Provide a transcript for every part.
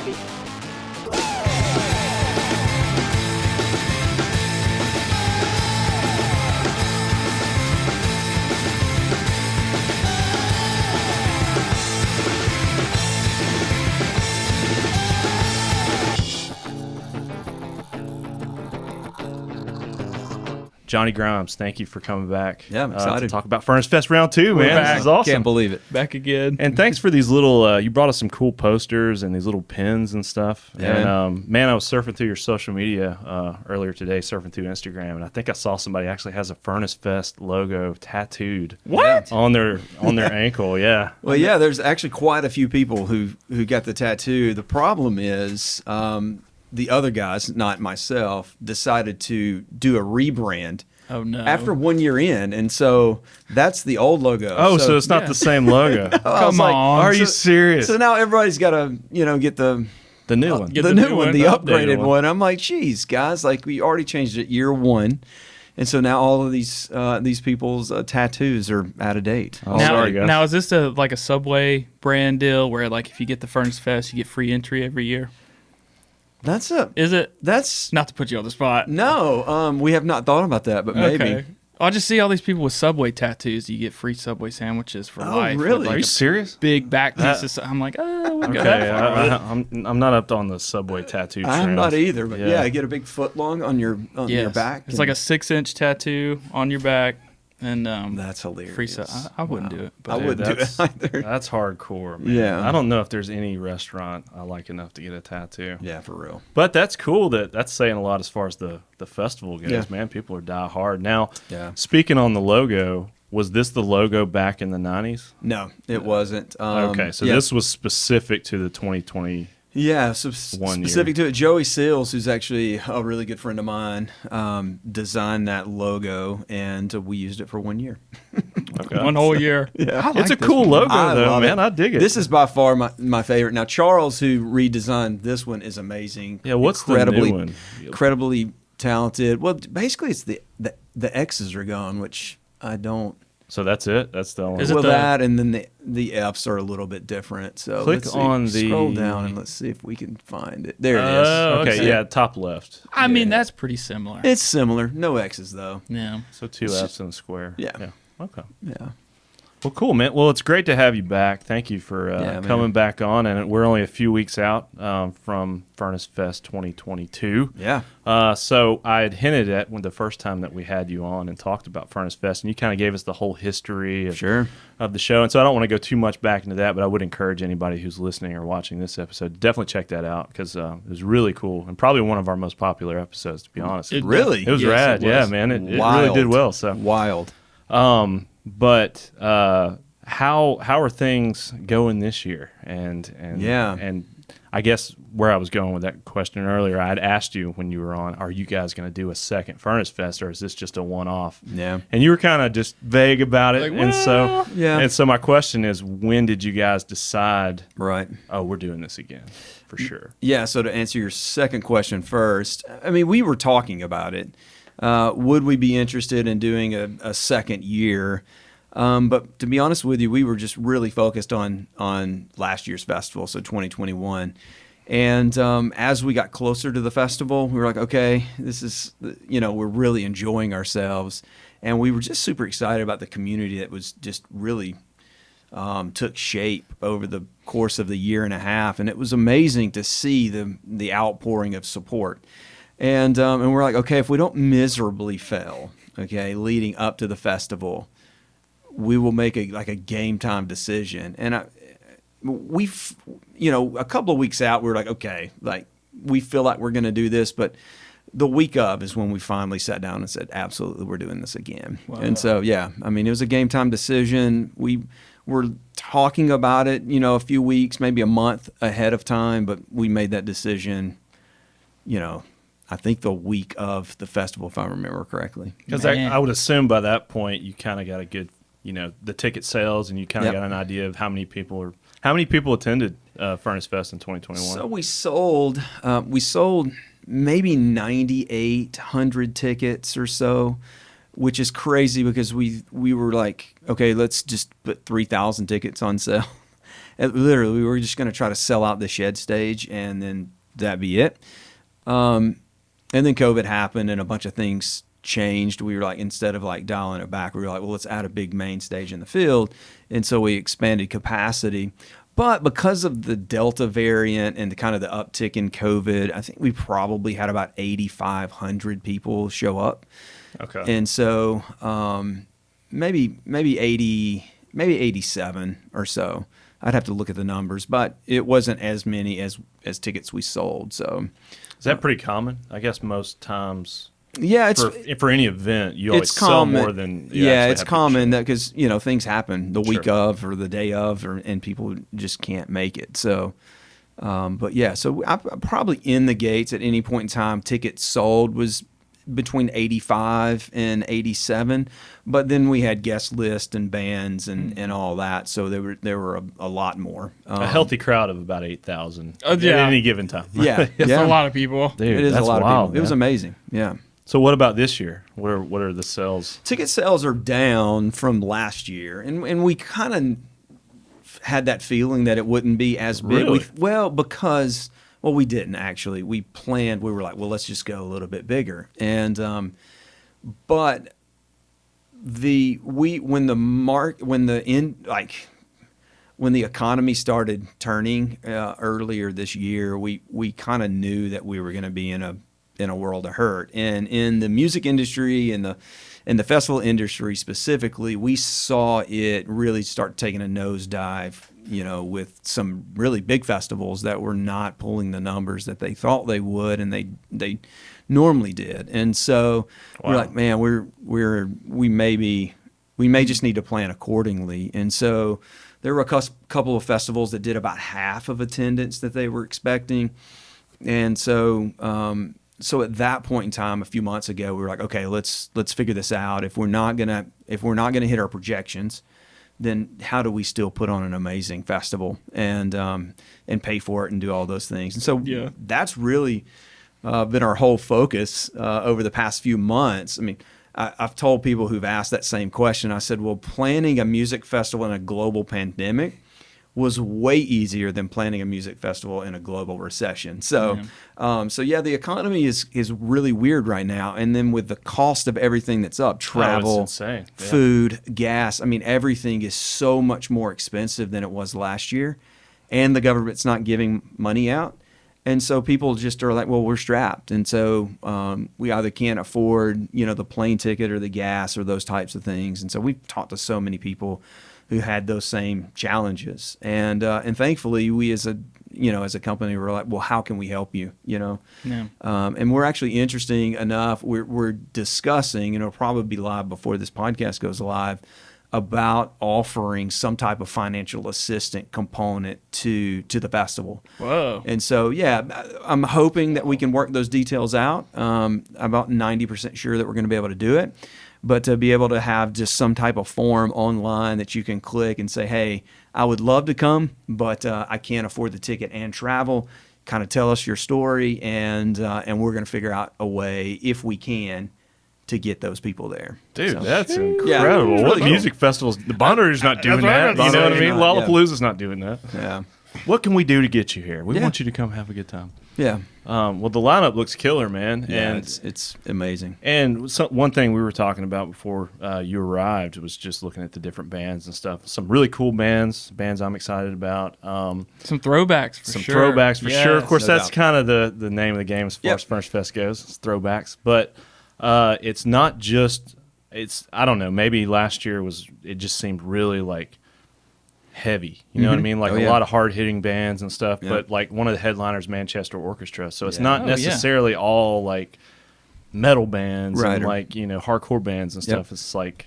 baby. Johnny Grimes, thank you for coming back. Yeah, I'm excited to talk about Furnace Fest Round 2, man. back. This is awesome. Can't believe it. Back again. And thanks for these little, you brought us some cool posters and these little pins and stuff. Yeah. And, man, I was surfing through your social media earlier today, surfing through Instagram, and I think I saw somebody actually has a Furnace Fest logo tattooed. What? On their ankle, yeah. Well, yeah, there's actually quite a few people who got the tattoo. The problem is the other guys, not myself, decided to do a rebrand. Oh, no. After 1 year in, and so that's the old logo. Oh, so it's not yeah. the same logo. Come on. Are you serious? So now everybody's got to, get the new one. Get the the new new one, one, the the upgraded updated one. I'm like, geez, guys, like we already changed it year one, and so now all of these people's tattoos are out of date. Oh, Now, sorry, guys. now, is this like a Subway brand deal where, like, if you get the Furnace Fest, you get free entry every year? Is it? That's Not to put you on the spot. no. We have not thought about that, but maybe. Okay. I just see all these people with Subway tattoos. You get free Subway sandwiches for Oh, life. with, really? like, Are you a serious? big back pieces. I'm like, oh, we go Okay, that far. I'm not up on the Subway tattoo I'm trend. not either, but Yeah. yeah, get a big foot long on your Yes. back. It's like a 6-inch tattoo on your back, and that's hilarious. free. I wouldn't do it, but I wouldn't do it that's- either. That's hardcore, man. Yeah. I don't know if there's any restaurant I like enough to get a tattoo. Yeah, for real. But that's cool. That's saying a lot as far as the festival goes, Yeah. man. People are die hard. Now, Yeah. speaking on the logo, was this the logo back in the 90s? No, it wasn't. Okay, so yeah. this was specific to the 2020. Yeah, so 1 year. specific to it, Joey Seals, who's actually a really good friend of mine, designed that logo, and we used it for 1 year. Okay. one whole year. Yeah. I like It's a this cool one. logo, I though, love man. it. I dig it. This is by far my favorite. Now, Charles, who redesigned this one, is amazing. Yeah, what's the incredibly, new one? incredibly talented. Well, basically, it's the X's are gone, which I don't. So that's it? That's the only Is it Well, the- that and then the F's are a little bit different. So Click let's see. on the- scroll down and let's see if we can find it. There it is. Oh, Okay, okay. yeah, top left. I mean, Yeah. that's pretty similar. It's similar. No X's though. Yeah. So two F's in a square. Yeah. Okay. Yeah. Well, cool, man. Well, it's great to have you back. Thank you for man. coming back on. And we're only a few weeks out from Furnace Fest 2022. Yeah. So I had hinted at when the first time that we had you on and talked about Furnace Fest, and you kind of gave us the whole history of the show. And so I don't want to go too much back into that, but I would encourage anybody who's listening or watching this episode to definitely check that out because it was really cool and probably one of our most popular episodes, to be honest. Really? It was Yes, rad. it was. Yeah, man. It really Wild. did well. So Wild. but how are things going this year? And Yeah. and I guess where I was going with that question earlier, I had asked you when you were on, are you guys going to do a second Furnace Fest or is this just a one-off? Yeah. And you were kind of just vague about it, Like, and so well, yeah. And so my question is, when did you guys decide? Right. Oh, we're doing this again for sure. Yeah. So to answer your second question first, I mean, we were talking about it. Would we be interested in doing a second year? But to be honest with you, we were just really focused on last year's festival, so 2021. And as we got closer to the festival, we were like, okay, this is, we're really enjoying ourselves. And we were just super excited about the community that was just really took shape over the course of the year and a half. And it was amazing to see the outpouring of support. And we're like, okay, if we don't miserably fail, okay, leading up to the festival, we will make a game time decision. And a couple of weeks out, we were like, okay, like we feel like we're going to do this, but the week of is when we finally sat down and said, absolutely, we're doing this again. Wow. And so, yeah, I mean, it was a game time decision. We were talking about it, a few weeks, maybe a month ahead of time, but we made that decision, I think the week of the festival, if I remember correctly. Because Man. I would assume by that point you kind of got a good, the ticket sales, and you kind of Yep. got an idea of how many people attended Furnace Fest in 2021. So we sold maybe 9,800 tickets or so, which is crazy because we were like, okay, let's just put 3,000 tickets on sale. Literally, we were just going to try to sell out the shed stage, and then that'd be it. And then COVID happened, and a bunch of things changed. We were like, instead of like dialing it back, we were like, well, let's add a big main stage in the field. And so we expanded capacity. But because of the Delta variant and the kind of the uptick in COVID, I think we probably had about 8,500 people show up. Okay. And so maybe 87 or so. I'd have to look at the numbers, but it wasn't as many as tickets we sold. So is that pretty common? I guess most times. Yeah, it's for any event, you always sell more than it's common that because things happen the week of or the day of, and people just can't make it. So, but yeah, so I probably in the gates at any point in time, tickets sold was between 85 and 87, but then we had guest list and bands and all that, so there were a lot more. A healthy crowd of about 8,000 at any given time. Yeah, it's a lot of people. Dude, it is a lot of people. Man. It was amazing. Yeah. So what about this year? What are the sales? Ticket sales are down from last year, and we kind of had that feeling that it wouldn't be as big. Really? Because we didn't actually. We planned. We were like, well, let's just go a little bit bigger. And but when the economy started turning earlier this year, we kind of knew that we were going to be in a world of hurt. And in the music industry and the festival industry specifically, we saw it really start taking a nosedive, with some really big festivals that were not pulling the numbers that they thought they would, and they normally did. And so we're like, man, we may just need to plan accordingly. And so there were a couple of festivals that did about half of attendance that they were expecting. And so so at that point in time, a few months ago, we were like, okay, let's figure this out. If we're not gonna hit our projections, then how do we still put on an amazing festival and pay for it and do all those things? And so that's really been our whole focus over the past few months. I mean, I've told people who've asked that same question. I said, well, planning a music festival in a global pandemic was way easier than planning a music festival in a global recession. So, the economy is really weird right now. And then with the cost of everything that's up, travel, food, gas, I mean, everything is so much more expensive than it was last year. And the government's not giving money out. And so people just are like, well, we're strapped. And so we either can't afford, the plane ticket or the gas or those types of things. And so we've talked to so many people who had those same challenges, and thankfully we as a company were like, well, how can we help you? And we're actually, interesting enough, we're discussing, and it'll probably be live before this podcast goes live, about offering some type of financial assistant component to the festival. Whoa! And so I'm hoping that we can work those details out. I'm about 90% sure that we're going to be able to do it. But to be able to have just some type of form online that you can click and say, hey, I would love to come, but I can't afford the ticket and travel. Kind of tell us your story, and we're going to figure out a way, if we can, to get those people there. Dude, that's incredible. What really music festivals? The Bonnaroo's not doing that. You know what I mean? Lollapalooza's not doing that. Yeah. What can we do to get you here? We want you to come have a good time. Yeah. Well, the lineup looks killer, man. Yeah, and it's amazing. And one thing we were talking about before you arrived was just looking at the different bands and stuff. Some really cool bands I'm excited about. Some throwbacks for sure. Of course, that's kind of the name of the game as far as Furnace Fest goes. It's throwbacks. But it's not just – I don't know. Maybe last year it just seemed really like – heavy, you know what I mean? Like a lot of hard-hitting bands and stuff, but like one of the headliners, Manchester Orchestra. So it's not necessarily all like metal bands and like, hardcore bands and stuff. It's like,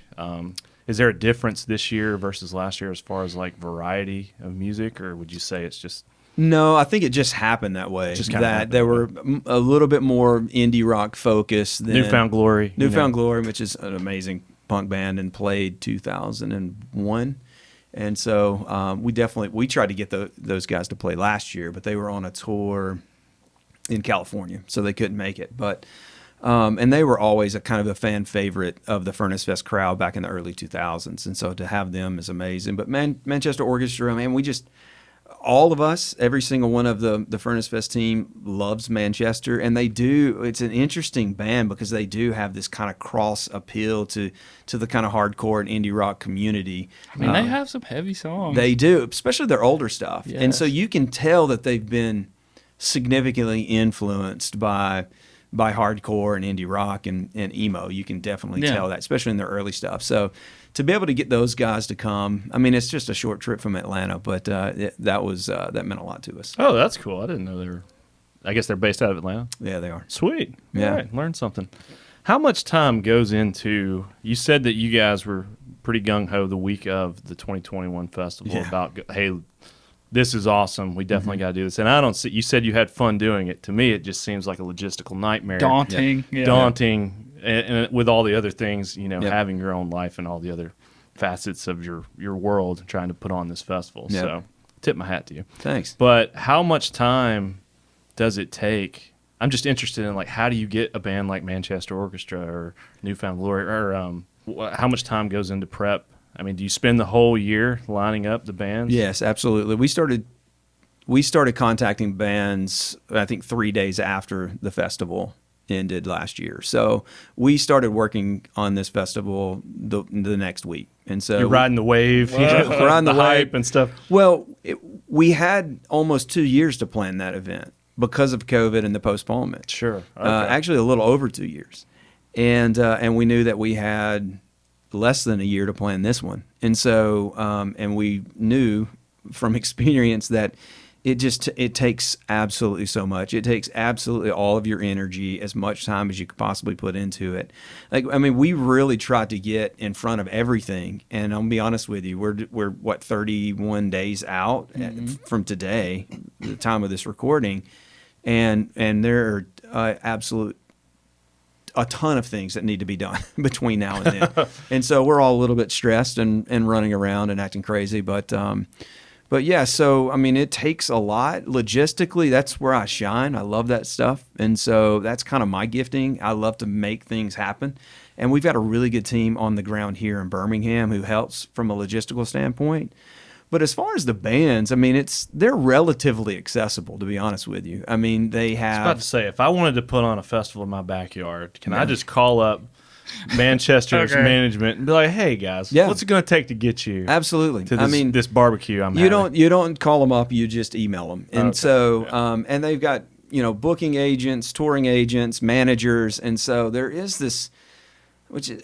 is there a difference this year versus last year as far as like variety of music, or would you say it's just... No, I think it just happened that way. There were a little bit more indie rock focus than Newfound Glory. Glory, which is an amazing punk band and played 2001. And so we tried to get those guys to play last year, but they were on a tour in California, so they couldn't make it. But and they were always a kind of a fan favorite of the Furnace Fest crowd back in the early 2000s, and so to have them is amazing. But Manchester Orchestra, man, all of us, every single one of the Furnace Fest team loves Manchester, and they do. It's an interesting band because they do have this kind of cross appeal to the kind of hardcore and indie rock community. I mean, they have some heavy songs. They do, especially their older stuff. Yes. And so you can tell that they've been significantly influenced by hardcore and indie rock and emo. You can definitely tell that, especially in their early stuff. So to be able to get those guys to come, I mean, it's just a short trip from Atlanta, but that meant a lot to us. Oh, that's cool. I didn't know they were. I guess they're based out of Atlanta. Yeah, they are. Sweet. Yeah. All right, learned something. How much time goes into? You said that you guys were pretty gung ho the week of the 2021 festival about, hey, this is awesome. We definitely got to do this. And I don't see. You said you had fun doing it. To me, it just seems like a logistical nightmare. Daunting. And with all the other things, having your own life and all the other facets of your world, trying to put on this festival. Yep. So, tip my hat to you. Thanks. But how much time does it take? I'm just interested in, like, how do you get a band like Manchester Orchestra or Newfound Glory, or how much time goes into prep? I mean, do you spend the whole year lining up the bands? Yes, absolutely. We started contacting bands, I think 3 days after the festival ended last year. So we started working on this festival the next week. And so you're riding the wave, riding the hype and stuff. Well, we had almost 2 years to plan that event because of COVID and the postponement. Sure. Okay. Actually, a little over 2 years. And we knew that we had less than a year to plan this one. And so, and we knew from experience that it takes absolutely so much. It takes absolutely all of your energy, as much time as you could possibly put into it. Like, I mean, we really tried to get in front of everything. And I'll be honest with you, we're what, 31 days out from today, the time of this recording, and there are a ton of things that need to be done between now and then. And so we're all a little bit stressed and running around and acting crazy. But yeah, so, I mean, it takes a lot. Logistically, that's where I shine. I love that stuff. And so that's kind of my gifting. I love to make things happen. And we've got a really good team on the ground here in Birmingham who helps from a logistical standpoint. But as far as the bands, I mean, they're relatively accessible, to be honest with you. I mean, they have... I was about to say, if I wanted to put on a festival in my backyard, can I just call up Manchester's management and be like, "Hey guys, what's it going to take to get you?" Absolutely. To this barbecue I'm having. You don't call them up, you just email them. And and they've got, booking agents, touring agents, managers, and so there is this, which is,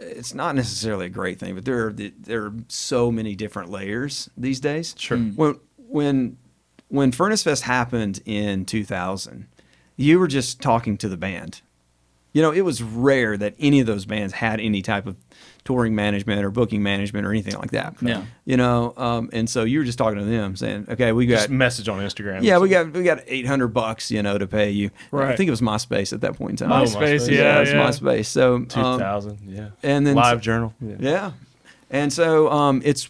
it's not necessarily a great thing, but there are so many different layers these days. Sure. When Furnace Fest happened in 2000, you were just talking to the band. It was rare that any of those bands had any type of touring management or booking management or anything like that. Yeah. And so you were just talking to them saying, okay, we got just message on Instagram. Yeah, we got $800, to pay you. Right. I think it was MySpace at that point in time. MySpace, yeah. It was MySpace. So 2000, yeah. And then Live Journal. Yeah. And so it's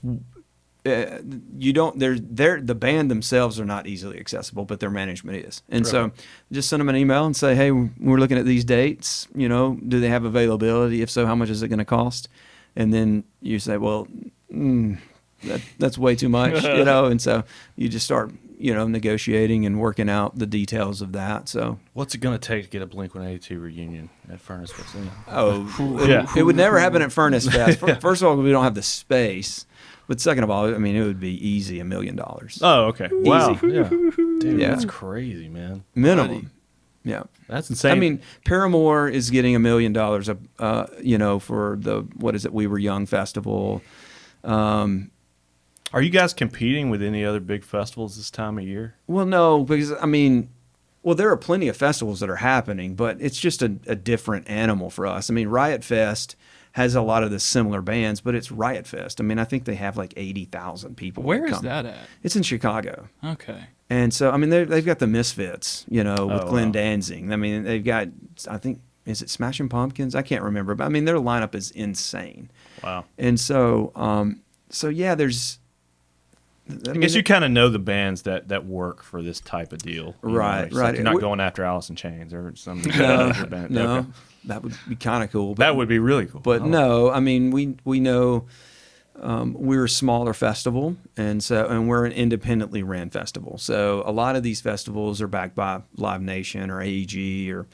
the band themselves are not easily accessible, but their management is. And so just send them an email and say, hey, we're looking at these dates, do they have availability? If so, how much is it going to cost? And then you say, well, that's way too much, and so you just start, negotiating and working out the details of that. So what's it going to take to get a Blink-182 reunion at Furnace Fest? It would never happen at Furnace Fest. First of all, we don't have the space. But second of all, I mean, it would be easy $1 million. Oh, okay. Wow. Easy. Yeah. Dude, that's crazy, man. Minimum. Yeah. That's insane. I mean, Paramore is getting $1 million, for the, We Were Young festival. Are you guys competing with any other big festivals this time of year? Well, no, because, there are plenty of festivals that are happening, but it's just a different animal for us. I mean, Riot Fest has a lot of the similar bands, but it's Riot Fest. I mean, I think they have like 80,000 people. Where is that at? It's in Chicago. Okay. And so, I mean, they've got the Misfits, with Glenn Danzig. I mean, they've got, I think, is it Smashing Pumpkins? I can't remember. But, I mean, their lineup is insane. Wow. And so, there's... I guess you kind of know the bands that work for this type of deal. Right. You're not going after Alice in Chains or some other band. No. Okay. That would be kind of cool. That would be really cool. But no, I mean, we know we're a smaller festival, and we're an independently ran festival. So a lot of these festivals are backed by Live Nation or AEG or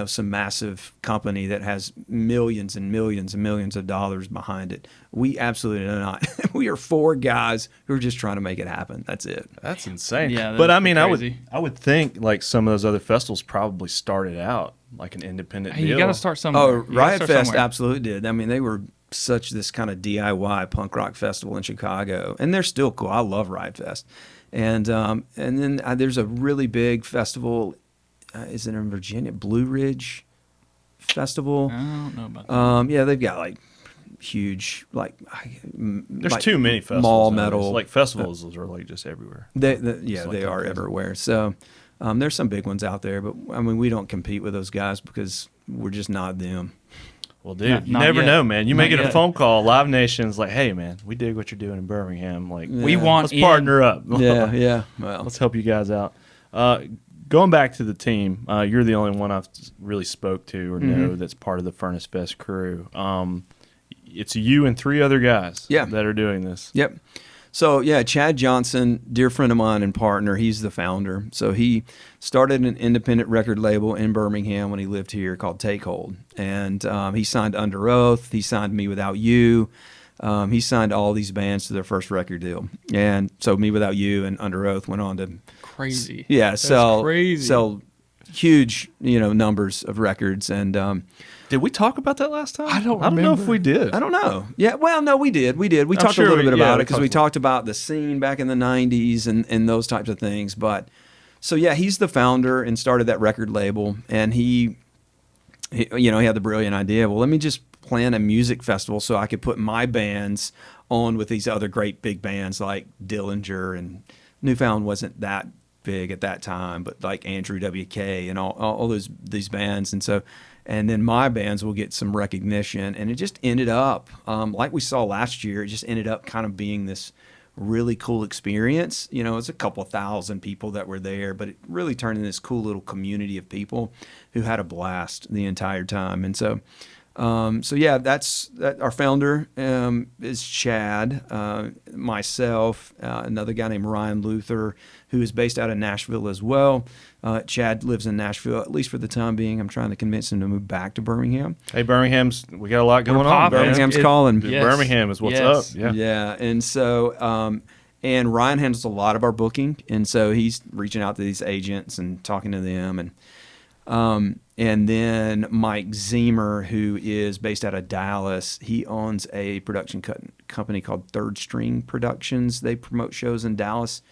some massive company that has millions and millions and millions of dollars behind it. We absolutely are not. We are 4 guys who are just trying to make it happen. That's it. That's insane. Yeah, but I mean, crazy. I would think like some of those other festivals probably started out like an independent deal. You got to start somewhere. Oh, Riot Fest absolutely did. I mean, they were such this kind of DIY punk rock festival in Chicago, and they're still cool. I love Riot Fest, and then there's a really big festival. Is it in Virginia? Blue Ridge Festival. I don't know about that. Yeah, they've got like huge There's like too many festivals. Mall nowadays. metal. Like festivals are like just everywhere. They like are crazy. everywhere. So there's some big ones out there, but I mean we don't compete with those guys because we're just not them. Well, dude, you Not never yet. know, man. You Not may get a yet. phone call. Live Nation's like, hey, man, we dig what you're doing in Birmingham. Like, We want let's in. partner up. Yeah. Well, Let's help you guys out. Going back to the team, you're the only one I've really spoke to or know that's part of the Furnace Fest crew. It's you and 3 other guys that are doing this. Yep. So, yeah, Chad Johnson, dear friend of mine and partner, he's the founder. So he started an independent record label in Birmingham when he lived here called Take Hold. And he signed Under Oath. He signed Me Without You. He signed all these bands to their first record deal. And so Me Without You and Under Oath went on to Crazy. sell crazy. huge, numbers of records. And Did we talk about that last time? I don't know if remember. we did. I don't know. Yeah, well, no, we did. We talked sure a little bit yeah, about we it because we talked talked about the scene back in the 90s and those types of things. But so, yeah, he's the founder and started that record label. And he had the brilliant idea, well, let me just plan a music festival so I could put my bands on with these other great big bands like Dillinger, and Newfound wasn't that big at that time, but like Andrew WK and all these bands. And then my bands will get some recognition. And it just ended up, like we saw last year, it just ended up kind of being this really cool experience. It's a couple thousand people that were there, but it really turned into this cool little community of people who had a blast the entire time. And so yeah, that's our founder is Chad, myself, another guy named Ryan Luther, who is based out of Nashville as well. Chad lives in Nashville, at least for the time being. I'm trying to convince him to move back to Birmingham. Hey, we got a lot going on. popping. Birmingham's calling. Dude, Yes. Birmingham is what's Yes. up. Yeah. Yeah, and so and Ryan handles a lot of our booking, and so he's reaching out to these agents and talking to them, and then Mike Zemer, who is based out of Dallas, he owns a production company called Third String Productions. They promote shows in Dallas,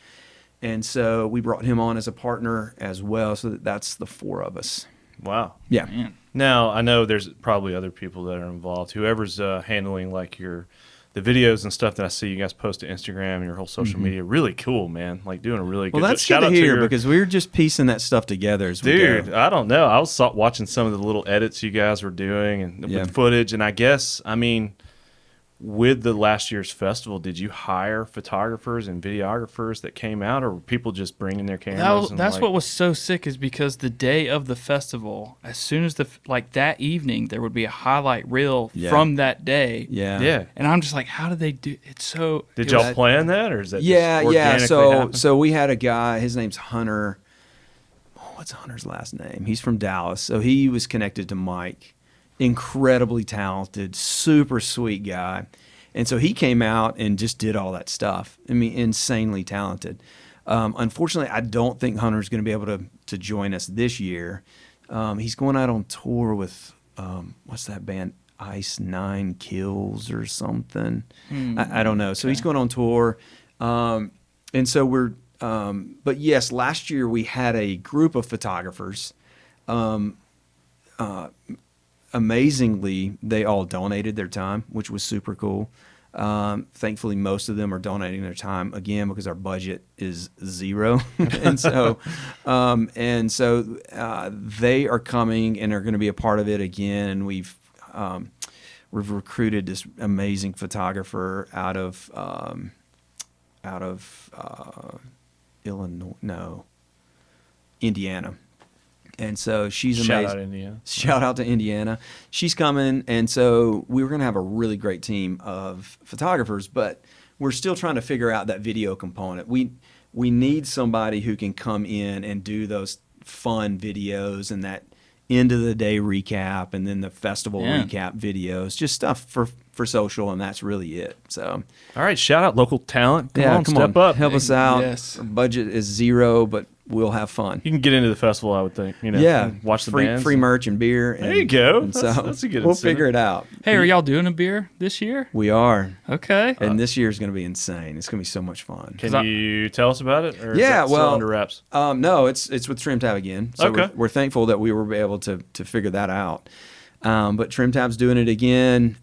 and so we brought him on as a partner as well. So that's the 4 of us. Wow. Yeah. Man. Now, I know there's probably other people that are involved. Whoever's handling like the videos and stuff that I see you guys post to Instagram and your whole social media, really cool, man. Like doing a really good Well, that's shout good out to hear your, because we're just piecing that stuff together as we dude, go. I don't know. I was watching some of the little edits you guys were doing and Yeah. with footage, and I guess, I mean, with the last year's festival, did you hire photographers and videographers that came out, or were people just bringing their cameras? That's what was so sick is because the day of the festival, as soon as that evening, there would be a highlight reel from that day. Yeah. Yeah. And I'm just like, how did they do it? So Did it y'all was- plan that, or is that Yeah, just yeah. organically happen? So we had a guy. His name's Hunter. Oh, what's Hunter's last name? He's from Dallas. So he was connected to Mike. Incredibly talented, super sweet guy. And so he came out and just did all that stuff. I mean, insanely talented. Unfortunately, I don't think Hunter's going to be able to join us this year. He's going out on tour with what's that band? Ice Nine Kills or something. I don't know. So he's going on tour. And so we're, but yes, last year we had a group of photographers. Amazingly, they all donated their time, which was super cool. Thankfully, most of them are donating their time again because our budget is zero, and so they are coming and are going to be a part of it again. And we've recruited this amazing photographer out of Illinois, no, Indiana. And so she's Shout amazing. out Indiana. Shout out to Indiana. She's coming, and so we were going to have a really great team of photographers, but we're still trying to figure out that video component. We need somebody who can come in and do those fun videos and that end of the day recap and then the festival recap videos, just stuff for social, and that's really it. So, all right, shout out local talent. Come on, step up, help us out. Yes. Our budget is zero, but we'll have fun. You can get into the festival, I would think. And watch the bands. Free merch and beer. There you go. And That's a good We'll incentive. figure it out. Hey, are y'all doing a beer this year? We are. Okay. And this year is going to be insane. It's going to be so much fun. Can you tell us about it? Or is Yeah, that still well, under wraps? No, it's with Trim Tab again. So Okay. we're thankful that we were able to figure that out. But Trim Tab's doing it again.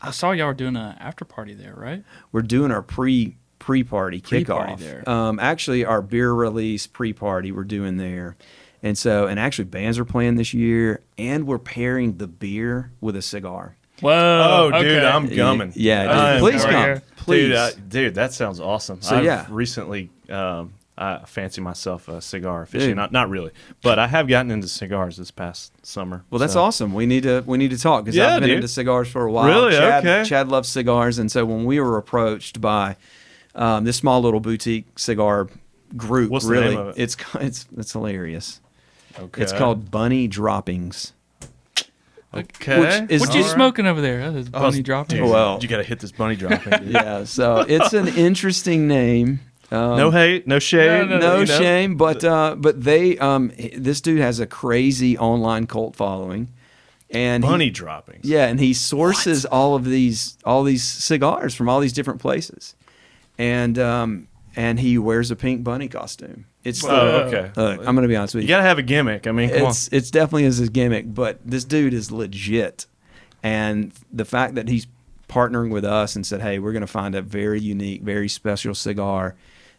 I saw y'all were doing an after party there, right? We're doing our pre-party Pre-party kickoff. there. Actually, our beer release pre-party we're doing there. And actually bands are playing this year, and we're pairing the beer with a cigar. Whoa. Oh, dude, okay. I'm gumming. Yeah, dude, I am please gumming. come. Please. Dude, that sounds awesome. So, I've recently, I fancy myself a cigar aficionado. Not really, but I have gotten into cigars this past summer. Well, that's so. awesome. We need to talk because Yeah, I've been dude. into cigars for a while. Really? Okay. Chad loves cigars, and so when we were approached by this small little boutique cigar group, What's the really, name of it? it's hilarious. Okay. It's called Bunny Droppings. Okay. which is- What you All right. smoking over there? That is bunny dropping. Dude, Well- you got to hit this bunny dropping. Dude. Yeah, so it's an interesting name. No hate, no shade. No you know? shame, but they this dude has a crazy online cult following, and Bunny droppings. yeah, and he sources all these cigars from all these different places, and he wears a pink bunny costume. It's Oh, okay. I'm gonna be honest with You you. got to have a gimmick. I mean, come on. It's definitely is his gimmick, but this dude is legit, and the fact that he's partnering with us and said, "Hey, we're gonna find a very unique, very special cigar,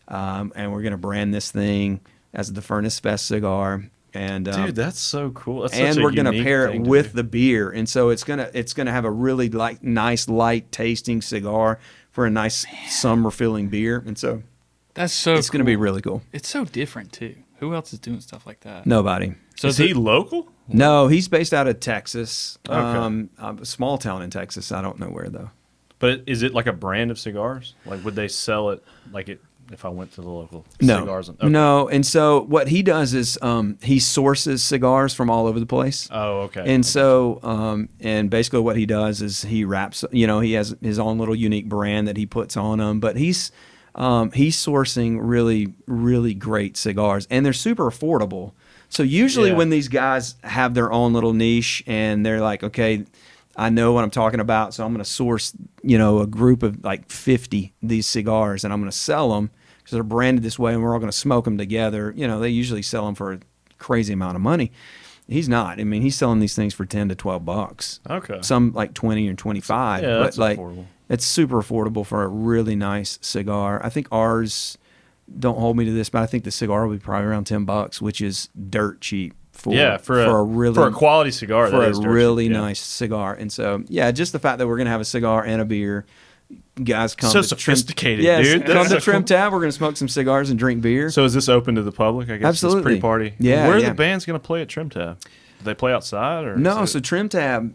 and we're gonna brand this thing as the Furnace Fest cigar." And Dude, that's so cool. That's and such a we're gonna unique pair it thing to with do. the beer, and so it's gonna have a really nice light tasting cigar for a nice summer filling beer, and so That's so it's gonna be cool. really cool. It's so different, too. Who else is doing stuff like that? Nobody. So Is he local? No, he's based out of Texas, Okay. a small town in Texas. I don't know where though. But is it like a brand of cigars? Like, would they sell it like it if I went to the local cigars? Okay. No. And so what he does is he sources cigars from all over the place. Oh, okay. And so, and basically what he does is he wraps, he has his own little unique brand that he puts on them, but he's sourcing really, really great cigars, and they're super affordable. So usually Yeah. when these guys have their own little niche and they're like, okay, I know what I'm talking about, so I'm going to source, a group of like 50 these cigars, and I'm going to sell them because they're branded this way, and we're all going to smoke them together. They usually sell them for a crazy amount of money. He's not. I mean, he's selling these things for $10 to $12. Okay. Some like 20 or 25. Yeah, that's but like affordable. it's super affordable for a really nice cigar. I think ours, don't hold me to this, but I think the cigar will be probably around $10, which is dirt cheap for a quality cigar. for that a is dirt really cheap, yeah. nice cigar. And so just the fact that we're gonna have a cigar and a beer, guys come So to sophisticated, Trim, dude. Come That's to so Trim cool. Tab. We're gonna smoke some cigars and drink beer. So is this open to the public? I guess Absolutely. This pre-party. Yeah, Where are yeah. the bands going to play at Trim Tab? Do they play outside or? No, is so it- Trim Tab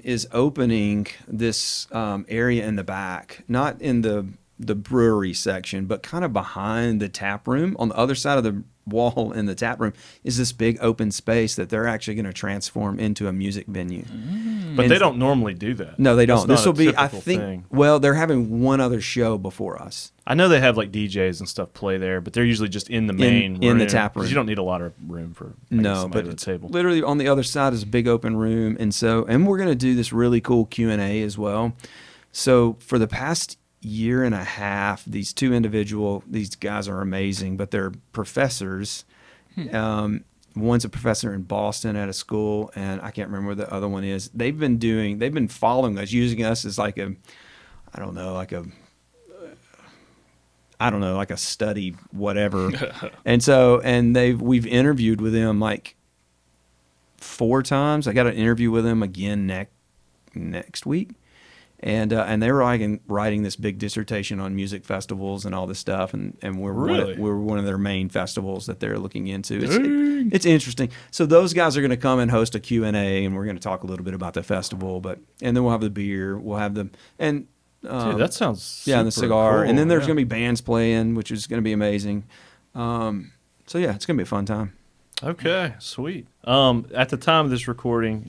is opening this area in the back, not in the brewery section, but kind of behind the tap room. On the other side of the wall in the tap room is this big open space that they're actually going to transform into a music venue. but and- they don't normally do that. No, they That's don't. not This will a be, I typical think, thing. well, they're having one other show before us. I know they have like DJs and stuff play there, but they're usually just in the main in the room, tap 'cause room. You don't need a lot of room for I guess, No, somebody but at the table. literally on the other side is a big open room, and we're going to do this really cool Q&A as well. So for the past year and a half, these guys are amazing, but they're professors. One's a professor in Boston at a school, and I can't remember where the other one is. They've been following us, using us as like a study whatever. We've interviewed with them like 4 times. I got an interview with them again next week. And they were writing this big dissertation on music festivals and all this stuff, and we're one of their main festivals that they're looking into. It's interesting. So those guys are going to come and host a Q&A, and we're going to talk a little bit about the festival, and then we'll have the beer, we'll have the and dude, that sounds super and the cigar, cool. and then there's going to be bands playing, which is going to be amazing. So yeah, it's going to be a fun time. Okay, sweet. At the time of this recording,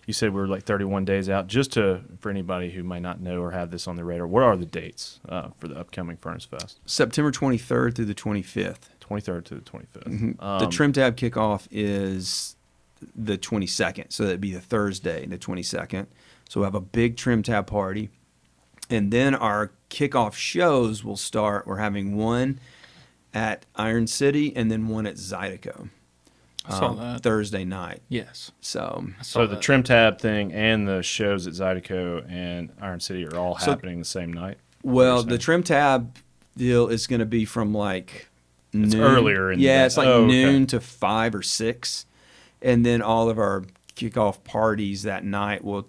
you said we were like 31 days out. Just for anybody who might not know or have this on the radar, what are the dates for the upcoming Furnace Fest? September 23rd through the 25th. 23rd to the 25th. Mm-hmm. The Trim Tab kickoff is the 22nd, so that'd be the Thursday, the 22nd. So we'll have a big Trim Tab party, and then our kickoff shows will start. We're having one at Iron City and then one at Zydeco. I saw that Thursday night. Yes. So the Trim Tab thing and the shows at Zydeco and Iron City are all happening the same night? Well, the Trim Tab deal is going to be from like noon. It's earlier. It's like noon to 5 or 6. And then all of our kickoff parties that night will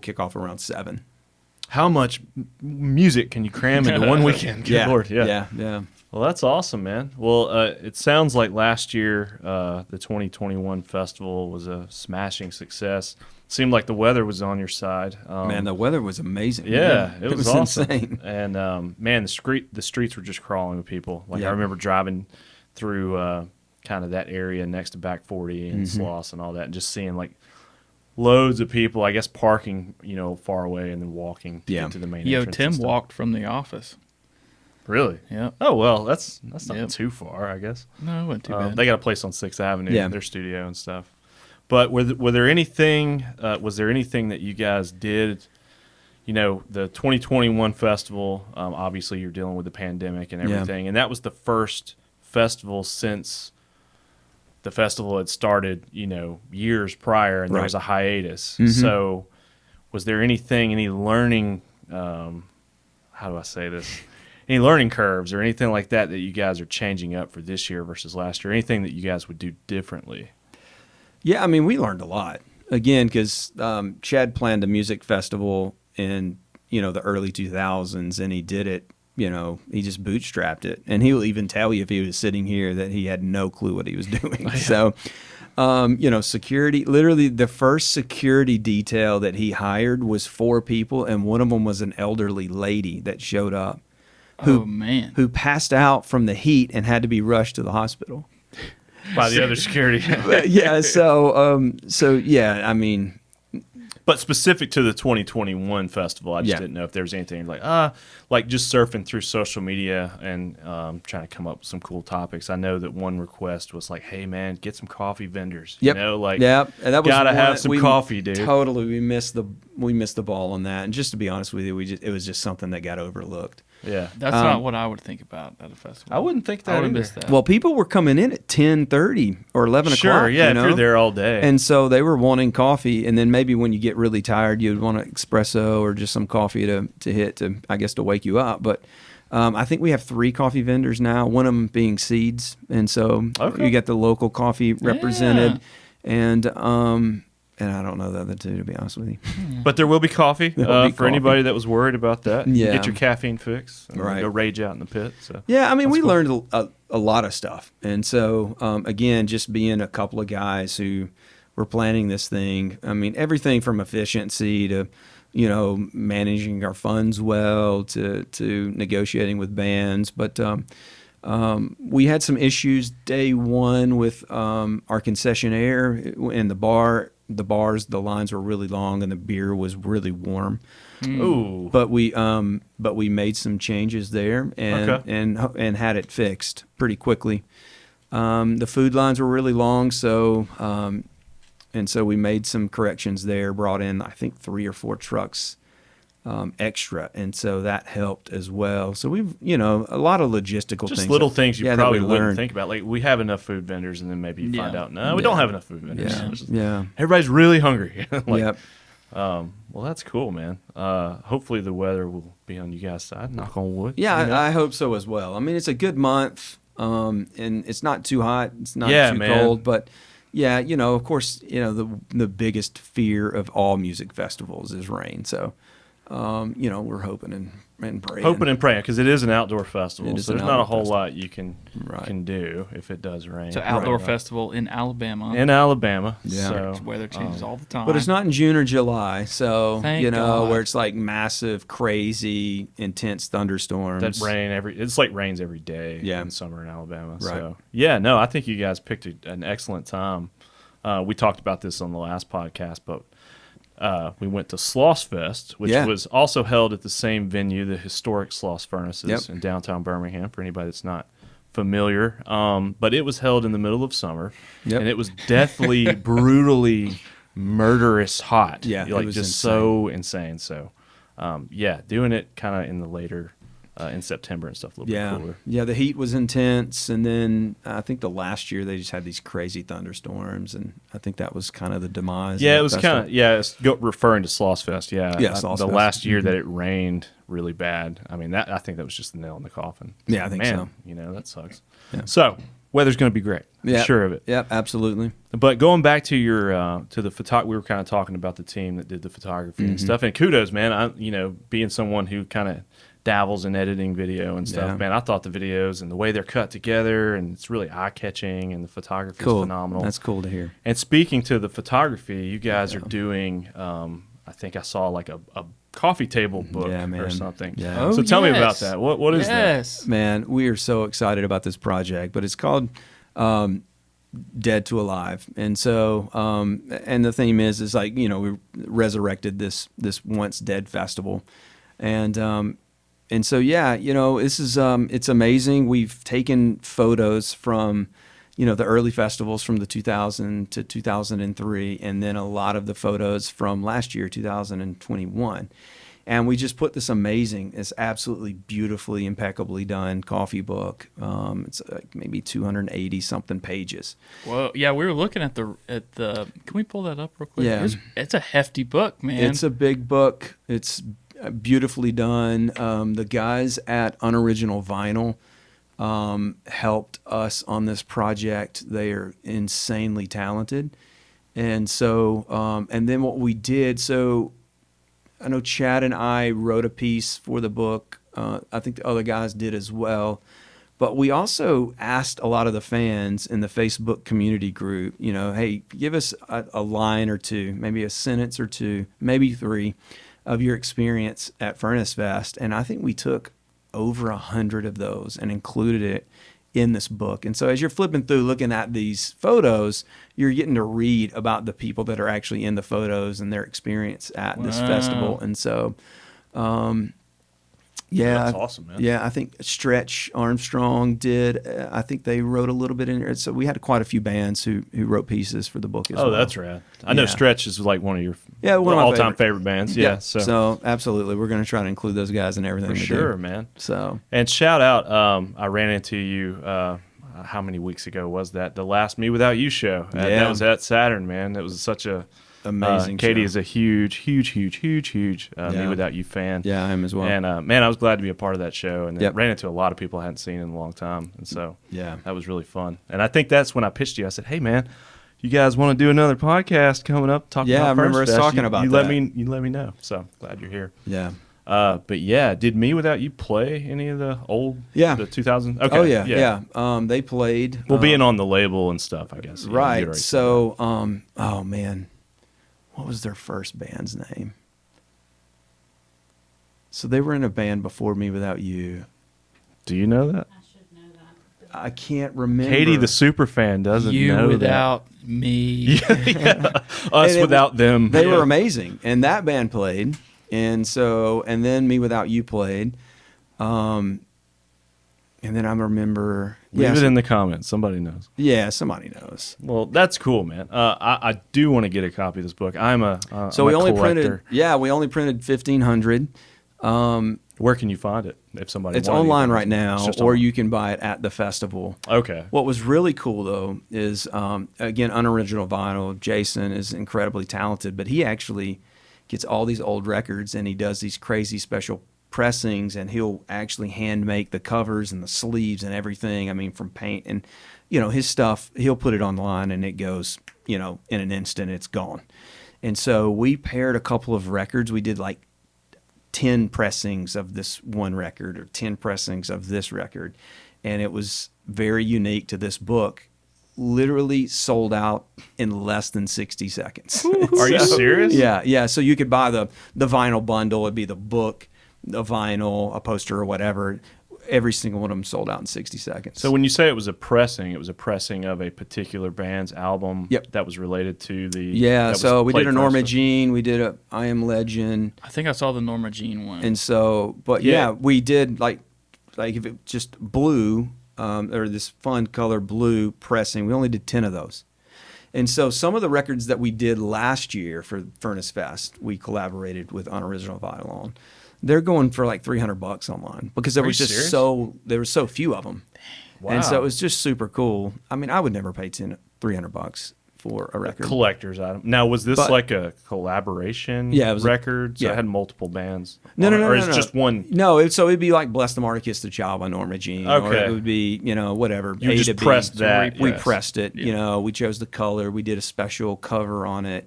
kick off around 7. How much music can you cram into one weekend? Good Lord. Yeah. Well, that's awesome, man. Well, it sounds like last year the 2021 festival was a smashing success. Seemed like the weather was on your side. Man, the weather was amazing. Yeah, it was awesome. Insane. And man, the streets were just crawling with people. Like I remember driving through kind of that area next to Back 40 and Sloss and all that, and just seeing like loads of people, I guess, parking, far away and then walking to get to the main entrance. Tim walked from the office. Really? Yeah. Oh, well, that's not too far, I guess. No, it wasn't too bad. They got a place on 6th Avenue, their studio and stuff. But was there anything that you guys did, the 2021 festival, obviously you're dealing with the pandemic and everything, and that was the first festival since the festival had started, years prior, and there was a hiatus. Mm-hmm. So was there any learning, how do I say this? Any learning curves or anything like that you guys are changing up for this year versus last year? Anything that you guys would do differently? Yeah, I mean, we learned a lot. Again, because Chad planned a music festival in, the early 2000s, and he did it, he just bootstrapped it. And he'll even tell you if he was sitting here that he had no clue what he was doing. So, security, literally the first security detail that he hired was 4 people, and one of them was an elderly lady that showed up. Who passed out from the heat and had to be rushed to the hospital by the other security. I mean, but specific to the 2021 festival, I just didn't know if there was anything like just surfing through social media and trying to come up with some cool topics. I know that one request was like, "Hey man, get some coffee vendors." And that was gotta have some coffee, dude. Totally, we missed the ball on that. And just to be honest with you, it was just something that got overlooked. Yeah, that's not what I would think about at a festival. I wouldn't think that. I would miss that. Well, people were coming in at 10:30 or 11 o'clock. Sure, yeah, if you're there all day, and so they were wanting coffee. And then maybe when you get really tired, you'd want an espresso or just some coffee to hit to wake you up. But I think we have 3 coffee vendors now. One of them being Seeds, and so you get the local coffee represented, and I don't know the other 2, to be honest with you. But there will be coffee for anybody that was worried about that. Yeah. Get your caffeine fix and go rage out in the pit. So. Yeah, I mean, we learned a lot of stuff. And so, again, just being a couple of guys who were planning this thing, I mean, everything from efficiency to, managing our funds well to negotiating with bands. But we had some issues day one with our concessionaire and the bar. The lines were really long and the beer was really warm. Ooh. But we made some changes there and had it fixed pretty quickly. The food lines were really long, so we made some corrections there. Brought in I think 3 or 4 trucks extra, and so that helped as well. So we've a lot of logistical just things, little things you probably wouldn't learned. Think about. Like we have enough food vendors, and then maybe you find out we don't have enough food vendors. Yeah. Everybody's really hungry. Yep. Well, that's cool, man. Hopefully the weather will be on you guys' side. Knock on wood. Yeah, I hope so as well. I mean, it's a good month, and it's not too hot. It's not too cold, but yeah, of course, the biggest fear of all music festivals is rain. So we're hoping and praying. Hoping and praying, because it is an outdoor festival, so an there's not a outdoor whole festival. lot you can do if it does rain. It's an outdoor festival in Alabama. In Alabama, Yeah. so Weather changes all the time. But it's not in June or July, so Thank God. where it's like massive, crazy, intense thunderstorms. that it's like rains every day Yeah. in summer in Alabama. Right. So yeah, no, I think you guys picked an excellent time. We talked about this on the last podcast, but we went to Sloss Fest, which was also held at the same venue, the historic Sloss Furnaces in downtown Birmingham, for anybody that's not familiar. But it was held in the middle of summer, and it was deathly, brutally, murderous hot. Yeah, like it was just insane. so insane. So, doing it kind of in the later in September and stuff, a little bit cooler. Yeah, the heat was intense, and then I think the last year they just had these crazy thunderstorms, and I think that was kind of the demise. Yeah, of it was kind of referring to Sloss Fest. Yeah, Sloss the Fest. last year that it rained really bad. I mean, I think that was just the nail in the coffin. Yeah, I think Man, so. That sucks. Yeah. So weather's going to be great. Yeah, I'm sure of it. Yeah, absolutely. But going back to your to the photography, we were kind of talking about the team that did the photography and stuff. And kudos, man. Being someone who kind of dabbles in editing video and stuff, man, I thought the videos and the way they're cut together, and it's really eye-catching, and the photography is phenomenal. That's cool to hear. And speaking to the photography, you guys are doing, I think I saw like a coffee table book or something. Yeah. So tell me about that. What is that? Man, we are so excited about this project, but it's called Dead to Alive. And so, and the theme is like, we resurrected this once dead festival. And so, this is, it's amazing. We've taken photos from, the early festivals from the 2000 to 2003, and then a lot of the photos from last year, 2021. And we just put this absolutely beautifully, impeccably done coffee book. It's like maybe 280 something pages. Well, yeah, we were looking at the. Can we pull that up real quick? Yeah. It's a hefty book, man. It's a big book. It's beautifully done. The guys at Unoriginal Vinyl helped us on this project. They are insanely talented. And so, and then what we did, so I know Chad and I wrote a piece for the book. I think the other guys did as well. But we also asked a lot of the fans in the Facebook community group, hey, give us a line or two, maybe a sentence or two, maybe three of your experience at Furnace Fest. And I think we took over 100 of those and included it in this book. And so as you're flipping through looking at these photos, you're getting to read about the people that are actually in the photos and their experience at this festival. And so, that's awesome, man. Yeah, I think Stretch Armstrong did. I think they wrote a little bit in there. So we had quite a few bands who wrote pieces for the book as well. Oh, that's rad. I know Stretch is like one of your one of my all-time favorite bands. Yeah, so absolutely, we're going to try to include those guys in everything. For sure, man. So and shout out, I ran into you. How many weeks ago was that? The last Me Without You show. That was at Saturn, man. It was such a amazing. Katie show. is a huge Me Without You fan. Yeah, I am as well. And man, I was glad to be a part of that show, and ran into a lot of people I hadn't seen in a long time, and so that was really fun. And I think that's when I pitched you. I said, "Hey, man, you guys want to do another podcast coming up? Talking about I remember Furnace us Fest? talking about you that. You let me know. So glad you're here. Yeah. But yeah, did Me Without You play any of the old the 2000? Okay. Oh yeah. They played. Well, being on the label and stuff, I guess. Right. So, oh man, what was their first band's name? So they were in a band before Me Without You. Do you know that? I should know that. I can't remember. Katie, the super fan, doesn't you know without me. Us without them. They were amazing, and that band played. And so, and then Me Without You played. And then I remember... Leave it in the comments. Somebody knows. Yeah, somebody knows. Well, that's cool, man. I do want to get a copy of this book. I'm a So I'm we a only collector. we only printed 1,500. Where can you find it if somebody It's wanted online it? right now, It's just or online. you can buy it at the festival. Okay. What was really cool, though, is, again, Unoriginal Vinyl. Jason is incredibly talented, but he actually gets all these old records, and he does these crazy special pressings, and he'll actually hand make the covers and the sleeves and everything. I mean, from paint and, his stuff, he'll put it online and it goes, in an instant, it's gone. And so we paired a couple of records. We did like 10 pressings of this one record or 10 pressings of this record. And it was very unique to this book. Literally sold out in less than 60 seconds. Are you serious? Yeah. So you could buy the vinyl bundle. It'd be the book, the vinyl, a poster or whatever. Every single one of them sold out in 60 seconds. So when you say it was a pressing of a particular band's album that was related to the... Yeah, so we did a Norma Jean, we did a I Am Legend. I think I saw the Norma Jean one. And so, but we did like if it just blue, or this fun color blue pressing, we only did 10 of those. And so some of the records that we did last year for Furnace Fest, we collaborated with Unoriginal Vinyl on. They're going for like $300 online because there were so few of them. Wow. And so it was just super cool. I mean, I would never pay $300 for a record. Collector's item. Now, was this like a collaboration record? So it had multiple bands? No. Or is it just one? No, so it'd be like Bless the Martyr the Child by Norma Jean. Okay. Or it would be, whatever. You just pressed that. We pressed it. Yeah. We chose the color. We did a special cover on it,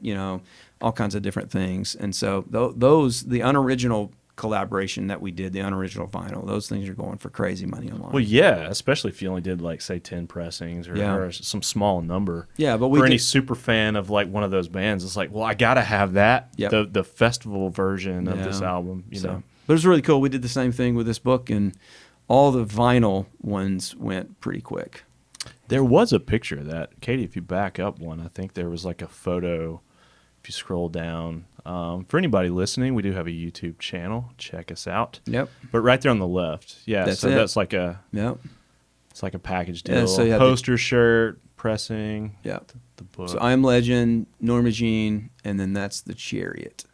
all kinds of different things. And so the unoriginal collaboration that we did, the Unoriginal Vinyl, those things are going for crazy money online. Well, yeah, especially if you only did like say 10 pressings or some small number. Yeah, but for any super fan of like one of those bands, it's like, well, I gotta have that the festival version of this album. You know, but it was really cool. We did the same thing with this book, and all the vinyl ones went pretty quick. There was a picture of that, Katie. If you back up one, I think there was like a photo. If you scroll down. For anybody listening, we do have a YouTube channel. Check us out. Yep. But right there on the left, that's like a it's like a package deal. Yeah, so poster, shirt, pressing. Yeah. The book. So I Am Legend, Norma Jean, and then that's the Chariot.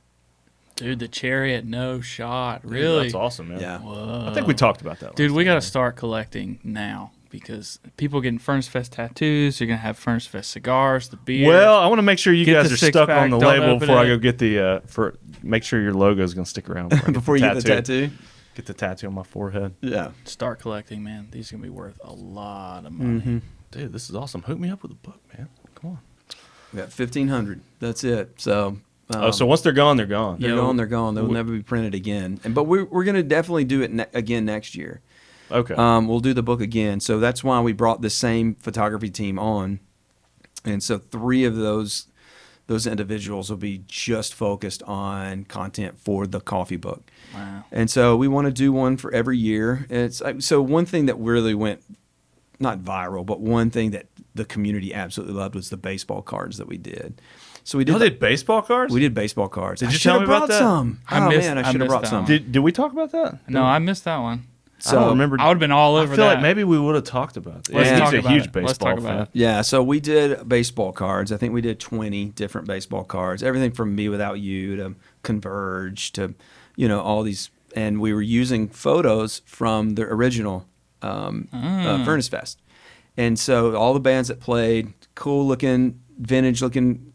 Dude, the Chariot, no shot. Really? Dude, that's awesome, man. Yeah. Whoa. I think we talked about that. Dude, we got to start collecting now. Because people getting Furnace Fest tattoos, you're gonna have Furnace Fest cigars, the beer. Well, I want to make sure you guys are stuck on the label before I go get the make sure your logo is gonna stick around before you get the tattoo. Get the tattoo on my forehead. Yeah. Start collecting, man. These are gonna be worth a lot of money. Mm-hmm. Dude, this is awesome. Hook me up with a book, man. Come on. We got 1,500. That's it. So. So once they're gone, they're gone. They're gone. They'll never be printed again. But we're gonna definitely do it again next year. Okay. We'll do the book again. So that's why we brought the same photography team on. And so 3 of those individuals will be just focused on content for the coffee book. Wow. And so we want to do one for every year. So one thing that really went, not viral, but one thing that the community absolutely loved was the baseball cards that we did. So we did baseball cards? We did baseball cards. Did you tell me about that? Some. I should have brought some. Did we talk about that? No, I missed that one. So I don't remember. I would have been all over that. I feel like maybe we would have talked about it. He's a huge baseball fan. Yeah, so we did baseball cards. I think we did 20 different baseball cards. Everything from Me Without You to Converge to, all these. And we were using photos from the original Furnace Fest. And so all the bands that played, cool-looking, vintage-looking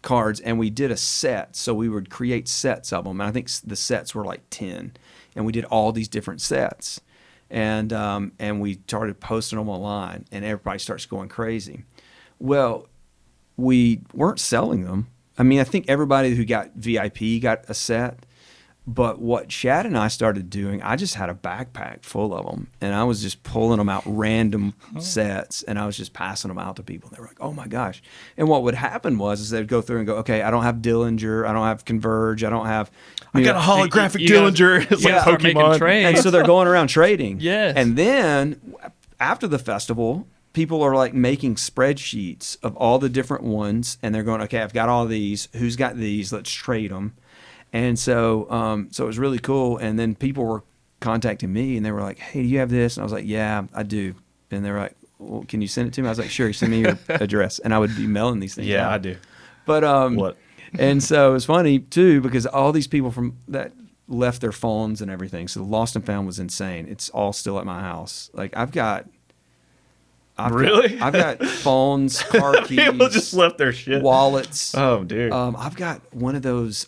cards, and we did a set. So we would create sets of them. And I think the sets were like 10. And we did all these different sets. And we started posting them online, and everybody starts going crazy. Well, we weren't selling them. I mean, I think everybody who got VIP got a set. But what Chad and I started doing, I just had a backpack full of them, and I was just pulling them out random sets, and I was just passing them out to people. They were like, "Oh my gosh!" And what would happen is they'd go through and go, "Okay, I don't have Dillinger, I don't have Converge, I don't have." I got a holographic Dillinger. It's like Pokemon. And so they're going around trading. Yes. And then after the festival, people are like making spreadsheets of all the different ones, and they're going, "Okay, I've got all these. Who's got these? Let's trade them." And so it was really cool. And then people were contacting me, and they were like, "Hey, do you have this?" And I was like, "Yeah, I do." And they were like, "Well, can you send it to me?" I was like, "Sure, send me your address." And I would be mailing these things out. I do. But what? And so it was funny too, because all these people from that left their phones and everything. So the Lost and Found was insane. It's all still at my house. Like I've got phones, car keys. People just left their shit. Wallets. Oh, dude. I've got one of those.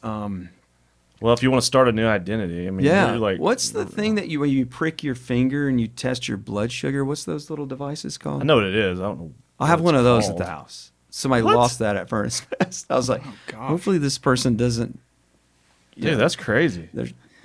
Well, if you want to start a new identity, I mean, yeah. like, what's the thing that when you prick your finger and you test your blood sugar? What's those little devices called? I know what it is. I don't know. I have one of those at the house. Somebody lost that at Furnace Fest. I was like, hopefully this person doesn't. Dude, that's crazy.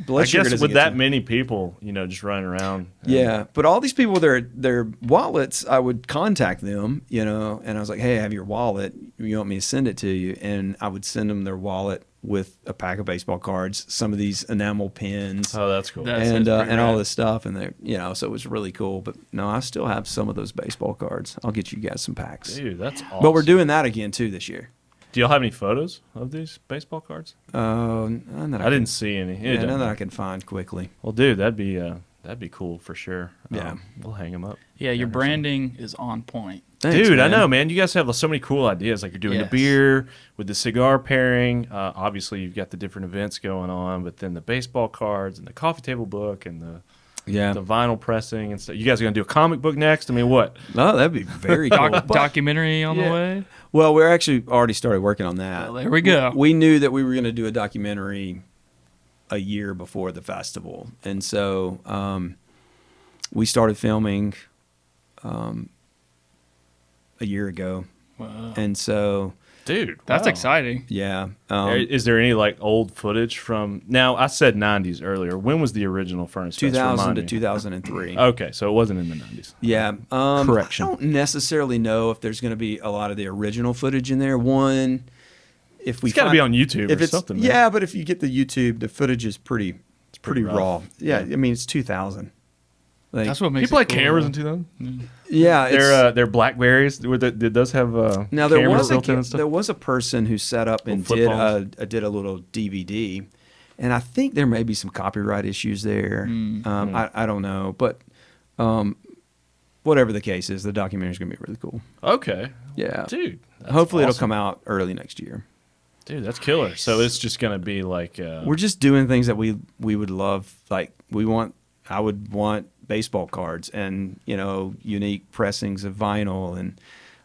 I guess with that many people, just running around. Yeah, but all these people, their wallets, I would contact them, and I was like, hey, I have your wallet. You want me to send it to you? And I would send them their wallet with a pack of baseball cards, some of these enamel pins. Oh, that's cool. And all this stuff. And so it was really cool. But no, I still have some of those baseball cards. I'll get you guys some packs. Dude, that's awesome. But we're doing that again, too, this year. Do y'all have any photos of these baseball cards? None that I didn't see any. None that I can find quickly. Well, dude, that'd be cool for sure. Yeah, we'll hang them up. Yeah, your branding is on point. Thanks, dude, man. I know, man. You guys have so many cool ideas. Like you're doing the beer with the cigar pairing. Obviously, you've got the different events going on, but then the baseball cards and the coffee table book and the vinyl pressing and stuff. You guys are gonna do a comic book next? I mean, what? No, that'd be very cool. Documentary on the way. Well, we're actually already started working on that. Well, there we go. We knew that we were going to do a documentary a year before the festival, and so we started filming a year ago. Wow. And so, dude, that's exciting. Yeah. Is there any like old footage from? Now I said '90s earlier. When was the original Furnace Fest? 2000 to 2003. Okay, so it wasn't in the '90s. Yeah. Correction. I don't necessarily know if there's going to be a lot of the original footage in there. If we it's got to be on YouTube if or something. Man. Yeah, but if you get the YouTube, the footage is pretty raw. rough. Yeah, I mean it's 2000. Like, That's what makes people it had cool. cameras in 2000. Yeah, they're Blackberries. Did those have now there cameras was built in and stuff? there was a person who set up and flip did a little DVD, and I think there may be some copyright issues there. I don't know, but whatever the case is, the documentary is going to be really cool. Okay. Yeah, Dude. Hopefully awesome. it'll come out early next year. Dude, that's killer. So it's just going to be like we're just doing things that we would love. Like I would want baseball cards and unique pressings of vinyl and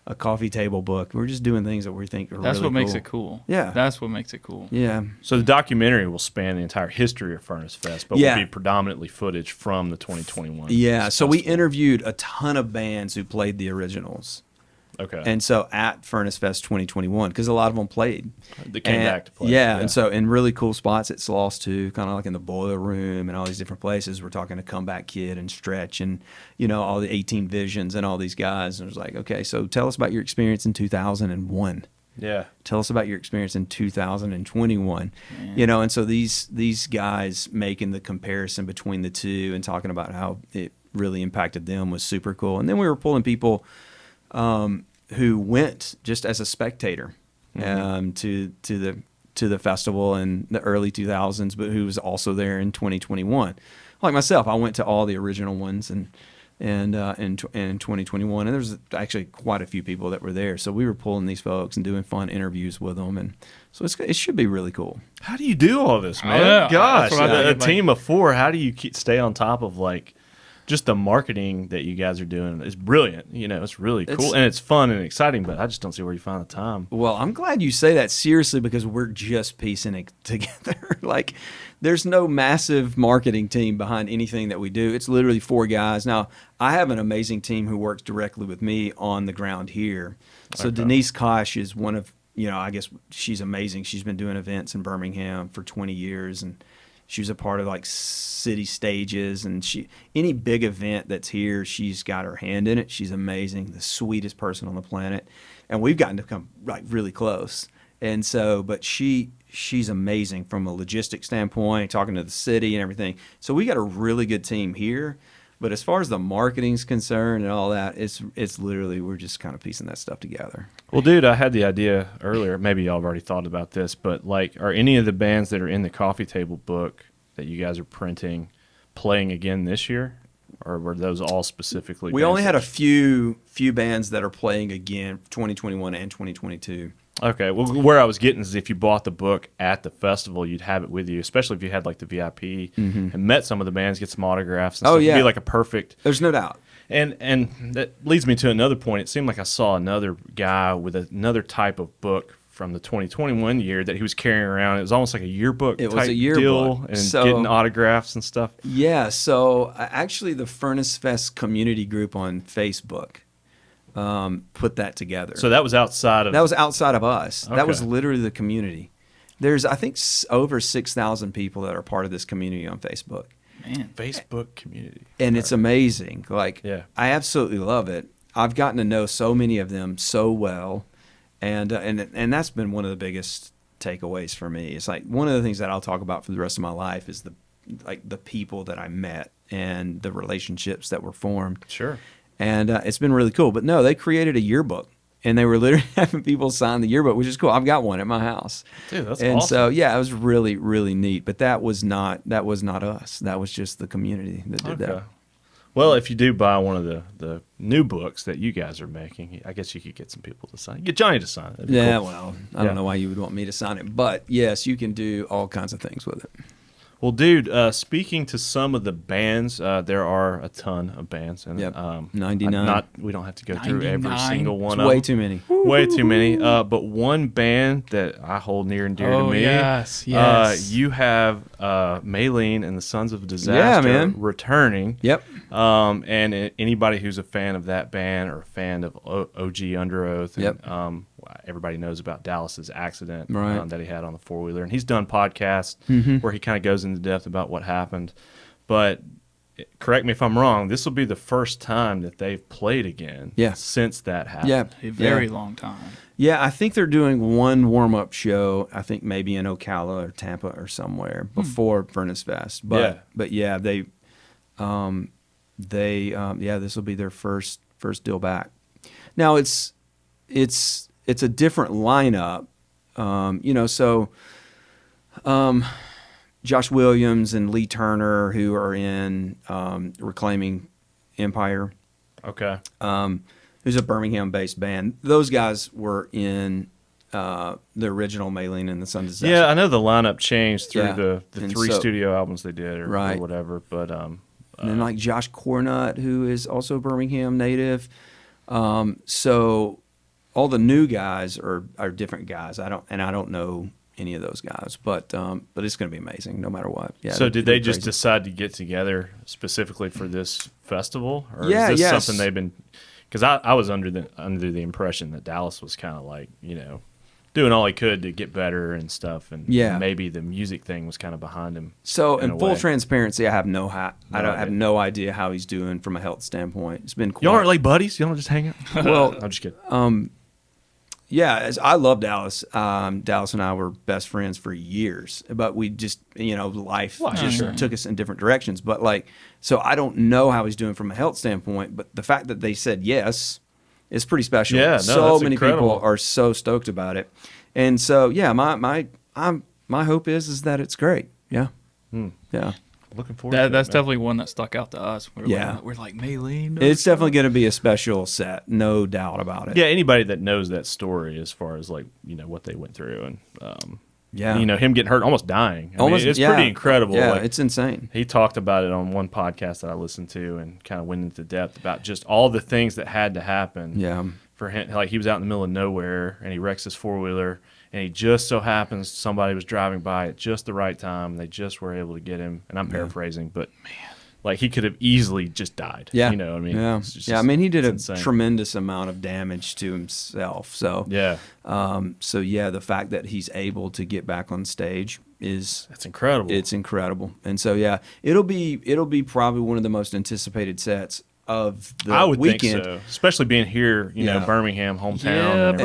a coffee table book. We're just doing things that we think are That's really what makes cool. it cool. Yeah. That's what makes it cool. Yeah. So the documentary will span the entire history of Furnace Fest, but will be predominantly footage from the 2021. Yeah. So we festival. interviewed a ton of bands who played the originals. Okay. And so at Furnace Fest 2021, because a lot of them played. They came back to play. Yeah, and so in really cool spots at Sloss too, kind of like in the Boiler Room and all these different places. We're talking to Comeback Kid and Stretch and, all the 18 Visions and all these guys. And it was like, okay, so tell us about your experience in 2001. Yeah. Tell us about your experience in 2021. And so these guys making the comparison between the two and talking about how it really impacted them was super cool. And then we were pulling people who went just as a spectator to the festival in the early 2000s, but who was also there in 2021. Like myself, I went to all the original ones and in 2021, and there's actually quite a few people that were there. So we were pulling these folks and doing fun interviews with them, and so it should be really cool. How do you do all this, man? Yeah, Gosh, that's what I a think, team of 4. How do you stay on top of like just the marketing that you guys are doing? Is brilliant. It's really cool and it's fun and exciting, but I just don't see where you find the time. Well, I'm glad you say that seriously because we're just piecing it together. Like, there's no massive marketing team behind anything that we do. It's literally 4 guys. Now, I have an amazing team who works directly with me on the ground here. So Okay. Denise Kosh is one of, I guess she's amazing. She's been doing events in Birmingham for 20 years, and she was a part of like city stages, and any big event that's here, she's got her hand in it. She's amazing, the sweetest person on the planet, and we've gotten to come like really close. And so, but she's amazing from a logistics standpoint, talking to the city and everything. So we got a really good team here. But as far as the marketing's concerned and all that, it's literally we're just kind of piecing that stuff together. Well, dude, I had the idea earlier. Maybe y'all have already thought about this, but like, are any of the bands that are in the coffee table book that you guys are printing playing again this year, or were those all specifically? We only had a few bands that are playing again, 2021 and 2022. Okay, well, where I was getting is if you bought the book at the festival, you'd have it with you, especially if you had like the VIP and met some of the bands, get some autographs and stuff. Yeah. It'd be like a perfect. There's no doubt. And that leads me to another point. It seemed like I saw another guy with another type of book from the 2021 year that he was carrying around. It was almost like a yearbook It type was a yearbook. deal and getting autographs and stuff. Yeah, so actually the Furnace Fest community group on Facebook put that together. So that was outside of That was outside of us. Okay. That was literally the community. There's, I think, over 6,000 people that are part of this community on Facebook. Man, Facebook community. And it's amazing. Like, yeah. I absolutely love it. I've gotten to know so many of them so well. And that's been one of the biggest takeaways for me. It's like one of the things that I'll talk about for the rest of my life is the people that I met and the relationships that were formed. Sure. And it's been really cool. But no, they created a yearbook. And they were literally having people sign the yearbook, which is cool. I've got one at my house. Dude, that's and awesome. So, yeah, it was really, really neat. But that was not us. That was just the community that did that. Well, if you do buy one of the new books that you guys are making, I guess you could get some people to sign it. Get Johnny to sign it. Yeah, cool. well, I don't know why you would want me to sign it. But, yes, you can do all kinds of things with it. Well, dude, speaking to some of the bands, there are a ton of bands. And, 99. We don't have to go through every single one it's of them. way too many. Way too many. But one band that I hold near and dear to me. Yes. You have Maylene and the Sons of Disaster returning. Yep. And anybody who's a fan of that band or a fan of OG Under Oath, and, everybody knows about Dallas's accident that he had on the four-wheeler. And he's done podcasts where he kind of goes into depth about what happened. But correct me if I'm wrong, this will be the first time that they've played again since that happened. Yeah. A very long time. Yeah, I think they're doing one warm-up show, I think maybe in Ocala or Tampa or somewhere before Furnace Fest. But yeah, this will be their first deal back. Now it's a different lineup, Josh Williams and Lee Turner, who are in Reclaiming Empire. Okay. Who's a Birmingham-based band. Those guys were in the original Maylene and the Sons of Disaster. Yeah, I know the lineup changed through the three studio albums they did or whatever. But and then like Josh Cornut, who is also a Birmingham native. So all the new guys are different guys. I don't know any of those guys, but it's going to be amazing no matter what. Yeah. So did they just decide to get together specifically for this festival, or is this something they've been? Because I was under the impression that Dallas was kind of like doing all he could to get better and stuff, and maybe the music thing was kind of behind him. So in full transparency, I have I have no idea how he's doing from a health standpoint. It's been y'all aren't like buddies. You don't just hang out. Well, I'm just kidding. Yeah, I love Dallas. Dallas and I were best friends for years, but we just, life took us in different directions. But so I don't know how he's doing from a health standpoint, but the fact that they said yes is pretty special. Yeah, so many incredible. people are so stoked about it. And so, yeah, my hope is that it's great. Yeah. Yeah. Looking forward to it. That's definitely one that stuck out to us. We're like Maylene. It's definitely going to be a special set, no doubt about it. Yeah, anybody that knows that story as far as what they went through and him getting hurt, almost dying. It's pretty incredible. Yeah, it's insane. He talked about it on one podcast that I listened to and kind of went into depth about just all the things that had to happen. Yeah. For him, he was out in the middle of nowhere and he wrecks his four-wheeler. And he just so happens somebody was driving by at just the right time. And they just were able to get him. And I'm paraphrasing, but he could have easily just died. Yeah, you know what I mean? Yeah, he did a tremendous amount of damage to himself. So the fact that he's able to get back on stage that's incredible. It's incredible. And so it'll be probably one of the most anticipated sets of the weekend. I would think so, especially being here, Birmingham, hometown.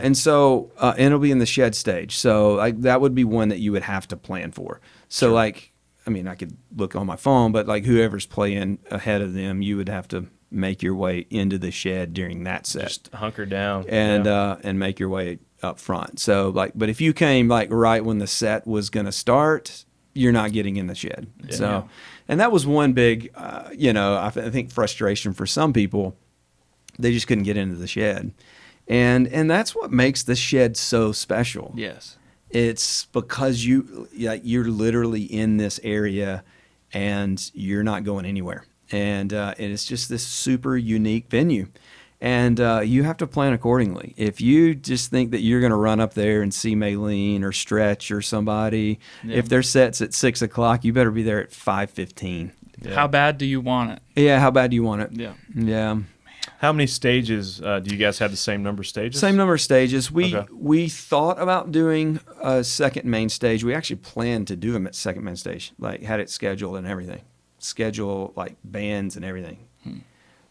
And so and it'll be in the Shed stage. So that would be one that you would have to plan for. So I could look on my phone, but whoever's playing ahead of them, you would have to make your way into the Shed during that set. Just hunker down and make your way up front. So but if you came right when the set was going to start, you're not getting in the Shed. Yeah. So. And that was one big, I think frustration for some people. They just couldn't get into the Shed. And that's what makes the Shed so special. Yes. It's because you're literally in this area and you're not going anywhere. And it's just this super unique venue. And you have to plan accordingly. If you just think that you're going to run up there and see Maylene or Stretch or somebody, if their set's at 6 o'clock, you better be there at 5:15. Yeah. How bad do you want it? Yeah, how bad do you want it? Yeah. Yeah. How many stages do you guys have? The same number of stages? Same number of stages. We thought about doing a second main stage. We actually planned to do them at second main stage, like had it scheduled and everything, schedule like bands and everything.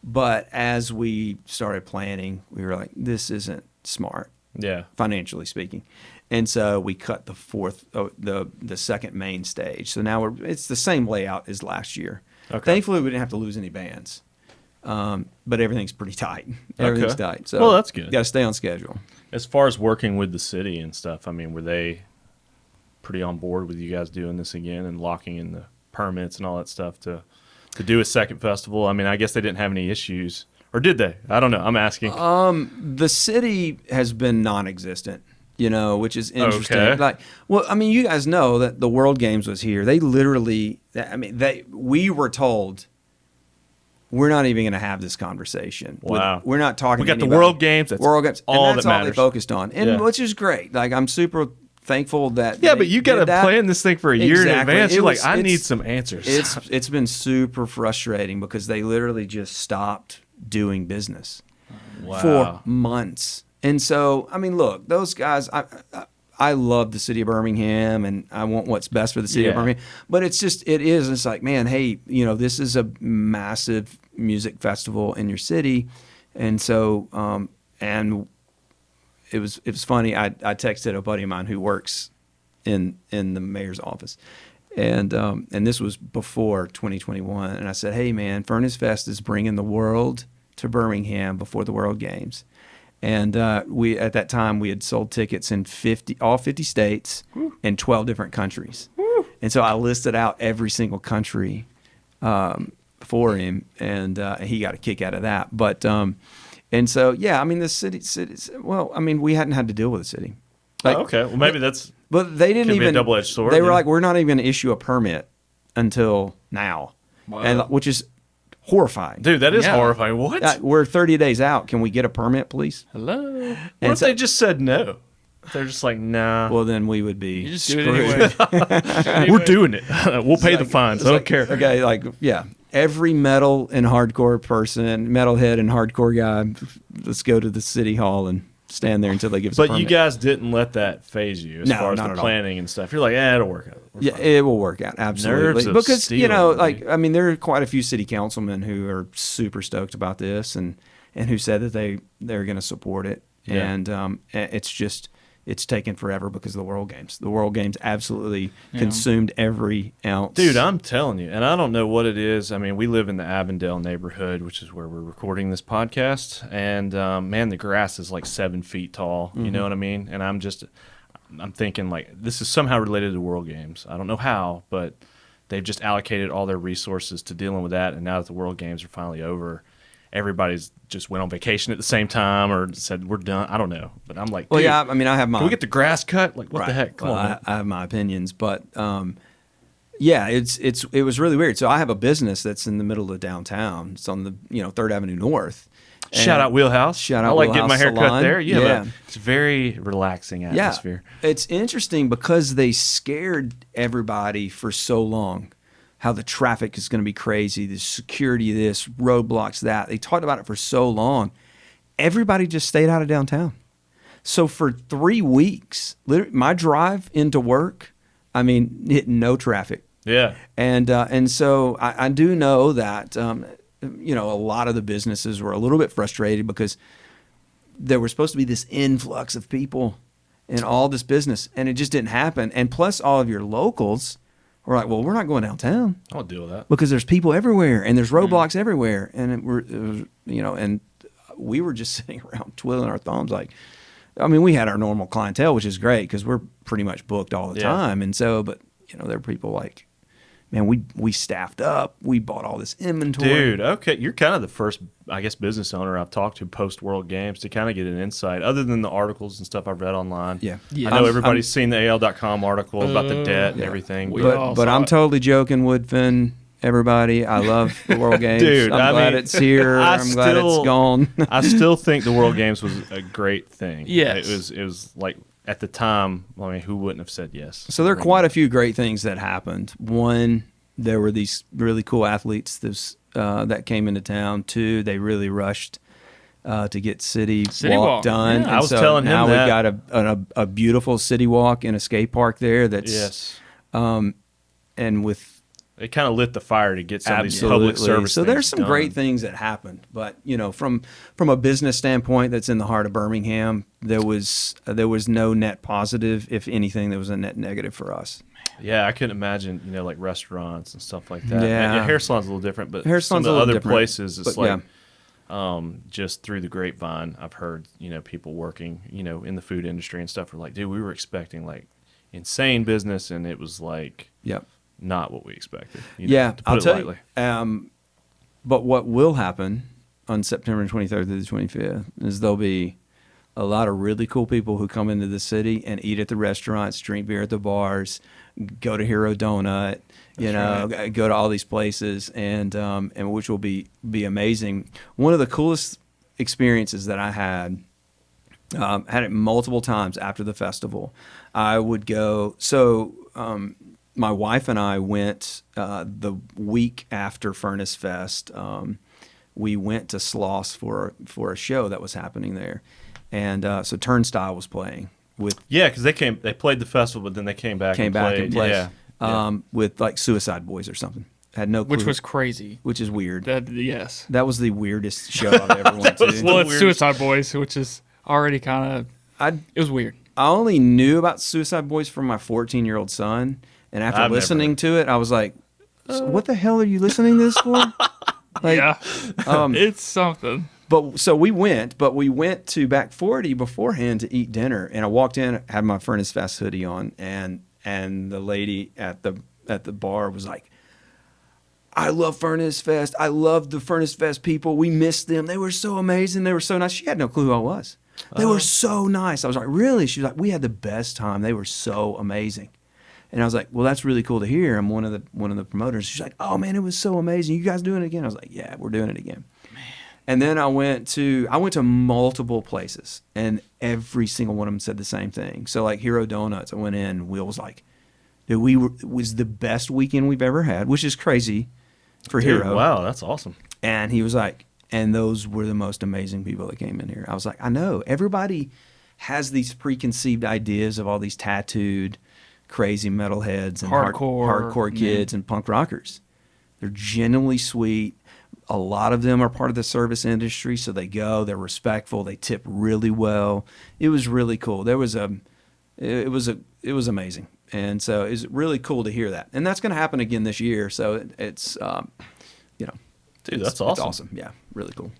But as we started planning, we were like, this isn't smart, financially speaking. And so we cut the second main stage. So now it's the same layout as last year. Okay. Thankfully, we didn't have to lose any bands. But everything's pretty tight. Everything's tight. So that's good. Got to stay on schedule. As far as working with the city and stuff, I mean, were they pretty on board with you guys doing this again and locking in the permits and all that stuff to do a second festival? I mean, I guess they didn't have any issues, or did they? I don't know. I'm asking. The city has been non-existent, which is interesting. Okay. Like, well, I mean, you guys know that the World Games was here. They literally, we were told, we're not even going to have this conversation. Wow. We're not talking. We got to the World Games. That's World Games. all and that's that all matters. they focused on, and which is great. Like, I'm super thankful that. Yeah, but you got to plan this thing for a year in advance. You're like, I need some answers. It's been super frustrating because they literally just stopped doing business for months. And so, I mean, look, those guys. I love the city of Birmingham, and I want what's best for the city of Birmingham. But it's like, man, hey, this is a massive music festival in your city, and so, and it was funny. I texted a buddy of mine who works in the mayor's office, and this was before 2021, and I said, hey, man, Furnace Fest is bringing the world to Birmingham before the World Games. And we at that time we had sold tickets in all 50 states and 12 different countries. Woo. And so I listed out every single country for him, and he got a kick out of that. But and so I mean the city. Well, I mean we hadn't had to deal with the city. Like, okay, well maybe that's. But they didn't even. Be a double-edged sword. They were like, we're not even going to issue a permit until now, which is horrifying. Dude, that is horrifying. What? We're 30 days out. Can we get a permit, please? Hello? What if they just said no? They're just like, nah. Well, then we would be just screwed. Do it anyway. We're doing it. We'll pay the fines. I don't care. Okay, every metal and hardcore person, metalhead and hardcore guy, let's go to the city hall and stand there until they give us a permit. But you guys didn't let that phase you as far as the planning and stuff. You're like, it'll work out. It will work out, absolutely. Nerves of because, steel, there are quite a few city councilmen who are super stoked about this and who said that they're going to support it. Yeah. And it's taken forever because of the World Games. The World Games absolutely consumed every ounce. Dude, I'm telling you, and I don't know what it is. I mean, we live in the Avondale neighborhood, which is where we're recording this podcast, and man, the grass is like 7 feet tall. You know what I mean? And I'm thinking like this is somehow related to World Games. I don't know how, but they've just allocated all their resources to dealing with that. And now that the World Games are finally over, everybody's just went on vacation at the same time or said we're done. I don't know, but I'm like, well, I mean, I have my. Can we get the grass cut? Like, what the heck? Come on, I have my opinions, but it was really weird. So I have a business that's in the middle of downtown. It's on the 3rd Avenue North. Shout out Wheelhouse. Shout out. I like Wheelhouse getting my hair Salon. cut there. Yeah, it's a very relaxing atmosphere. Yeah, it's interesting because they scared everybody for so long. How the traffic is going to be crazy, the security, this, roadblocks, that. They talked about it for so long. Everybody just stayed out of downtown. So for 3 weeks, my drive into work, I mean, hit no traffic. Yeah. And so I do know that, a lot of the businesses were a little bit frustrated because there was supposed to be this influx of people in all this business, and it just didn't happen. And plus all of your locals, we're like, well, we're not going downtown. I'll deal with that because there's people everywhere and there's roadblocks everywhere, and it was, and we were just sitting around twiddling our thumbs. Like, I mean, we had our normal clientele, which is great because we're pretty much booked all the time, and so, but there were people like, man, we staffed up, we bought all this inventory. Dude, okay, you're kind of the first, I guess, business owner I've talked to post World Games to kind of get an insight, other than the articles and stuff I've read online. Yeah. I know everybody's seen the AL.com article about the debt and everything. But I'm totally joking, Woodfin. Everybody, I love the World Games. Dude, I'm glad it's here. I'm glad it's gone. I still think the World Games was a great thing. Yes. It was like, at the time, I mean, who wouldn't have said yes? So there are quite a few great things that happened. One, there were these really cool athletes that came into town. Two, they really rushed to get City Walk done. Yeah, I was telling him now that. we've got a beautiful City Walk in a skate park there. That's yes, and with it kind of lit the fire to get some of these absolutely. public service. So things there's some done. great things that happened, but from a business standpoint, that's in the heart of Birmingham. There was no net positive. If anything, there was a net negative for us. Yeah, I couldn't imagine, like restaurants and stuff like that. Yeah. Hair salon's a little different, but Hair some salon's of a the little other different, places, it's but like, just through the grapevine, I've heard, people working, in the food industry and stuff are like, dude, we were expecting like insane business, and it was like, Yep. not what we expected. Yeah, to put I'll it tell lightly. you. But what will happen on September 23rd through the 25th is there'll be a lot of really cool people who come into the city and eat at the restaurants, drink beer at the bars, go to Hero Donut, go to all these places, and which will be amazing. One of the coolest experiences that I had it multiple times after the festival. I would go. So my wife and I went the week after Furnace Fest. We went to Sloss for a show that was happening there, and so Turnstile was playing with. Yeah, because they played the festival, but then they came back and played. Yeah, with like Suicide Boys or something. Had no clue. Which was crazy. Which is weird. Yes. That was the weirdest show I've ever went to. Well, it's Suicide Boys, which is already kind of. It was weird. I only knew about Suicide Boys from my 14-year-old son, and after listening to it, I was like, so "What the hell are you listening to this for?" Yeah, it's something. But so we went to Back 40 beforehand to eat dinner, and I walked in, had my Furnace Fest hoodie on, and the lady at the bar was like, "I love Furnace Fest. I love the Furnace Fest people. We missed them. They were so amazing. They were so nice." She had no clue who I was. They were so nice. I was like, "Really?" She was like, "We had the best time. They were so amazing." And I was like, "Well, that's really cool to hear." I'm one of the promoters. She's like, "Oh man, it was so amazing. You guys doing it again?" I was like, "Yeah, we're doing it again." Man. And then I went to multiple places, and every single one of them said the same thing. So like Hero Donuts, I went in, and Will was like, "Dude, it was the best weekend we've ever had," which is crazy for Hero. Wow, that's awesome. And he was like, "And those were the most amazing people that came in here." I was like, "I know. Everybody has these preconceived ideas of all these tattooed, crazy metalheads and hardcore kids and punk rockers. They're genuinely sweet. A lot of them are part of the service industry, so they go. They're respectful. They tip really well. It was really cool. It was amazing, and so it's really cool to hear that. And that's going to happen again this year. So it's Dude, that's awesome. It's awesome. Yeah, really cool.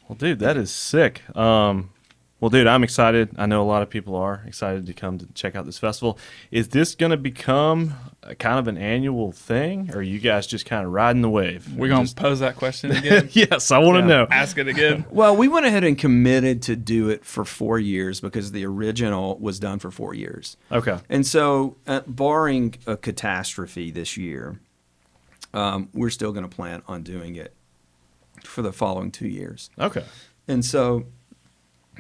Well, dude, that is sick. Well, dude, I'm excited. I know a lot of people are excited to come to check out this festival. Is this going to become a kind of an annual thing, or are you guys just kind of riding the wave? We're going to pose that question again? Yes, I want to know. Ask it again. Well, we went ahead and committed to do it for 4 years because the original was done for 4 years. Okay. And so, barring a catastrophe this year, we're still going to plan on doing it for the following 2 years. Okay. And so,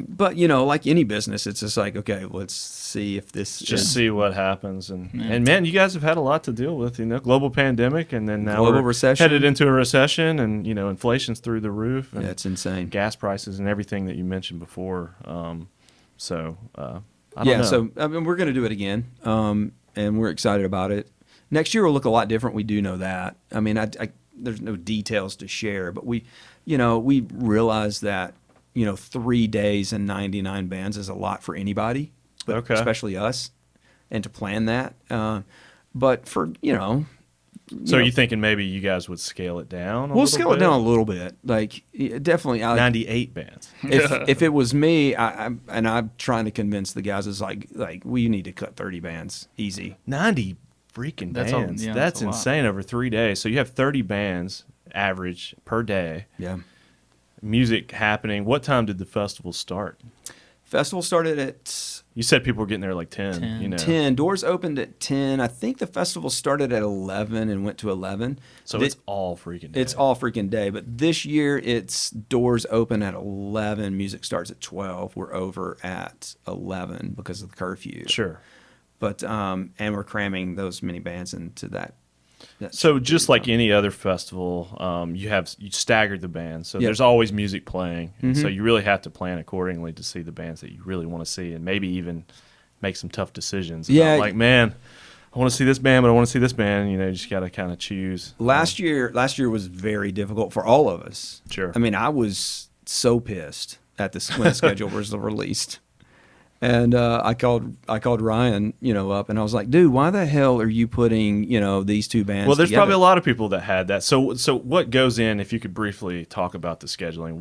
but like any business, it's just like, okay, let's see if this see what happens. And man, you guys have had a lot to deal with, global pandemic, and then now global we're recession. Headed into a recession, and inflation's through the roof. And it's insane. Gas prices and everything that you mentioned before. I don't know. So I mean, we're going to do it again, and we're excited about it. Next year will look a lot different. We do know that. I mean, there's no details to share, but we realize that 3 days and 99 bands is a lot for anybody, but especially us, and to plan that. But for so you're thinking maybe you guys would scale it down? We'll scale it down a little bit. Like definitely 98 bands. If it was me, I'm trying to convince the guys, is like we need to cut 30 bands easy. 90 freaking bands. That's insane over 3 days. So you have 30 bands average per day. Yeah. Music happening. What time did the festival start? Festival started at... You said people were getting there at like 10. 10. Doors opened at 10. I think the festival started at 11 and went to 11. So it's all freaking day. It's all freaking day. But this year, it's doors open at 11. Music starts at 12. We're over at 11 because of the curfew. Sure. But and we're cramming those many bands into that So just like any other festival, you staggered the bands. So there's always music playing. And so you really have to plan accordingly to see the bands that you really want to see, and maybe even make some tough decisions. Yeah. Like, man, I want to see this band, but I want to see this band. You just got to kind of choose. Last year was very difficult for all of us. Sure. I mean, I was so pissed at when the schedule was released. And I called Ryan, up, and I was like, dude, why the hell are you putting, these two bands Well, there's together? probably a lot of people that had that. So what goes in, if you could briefly talk about the scheduling,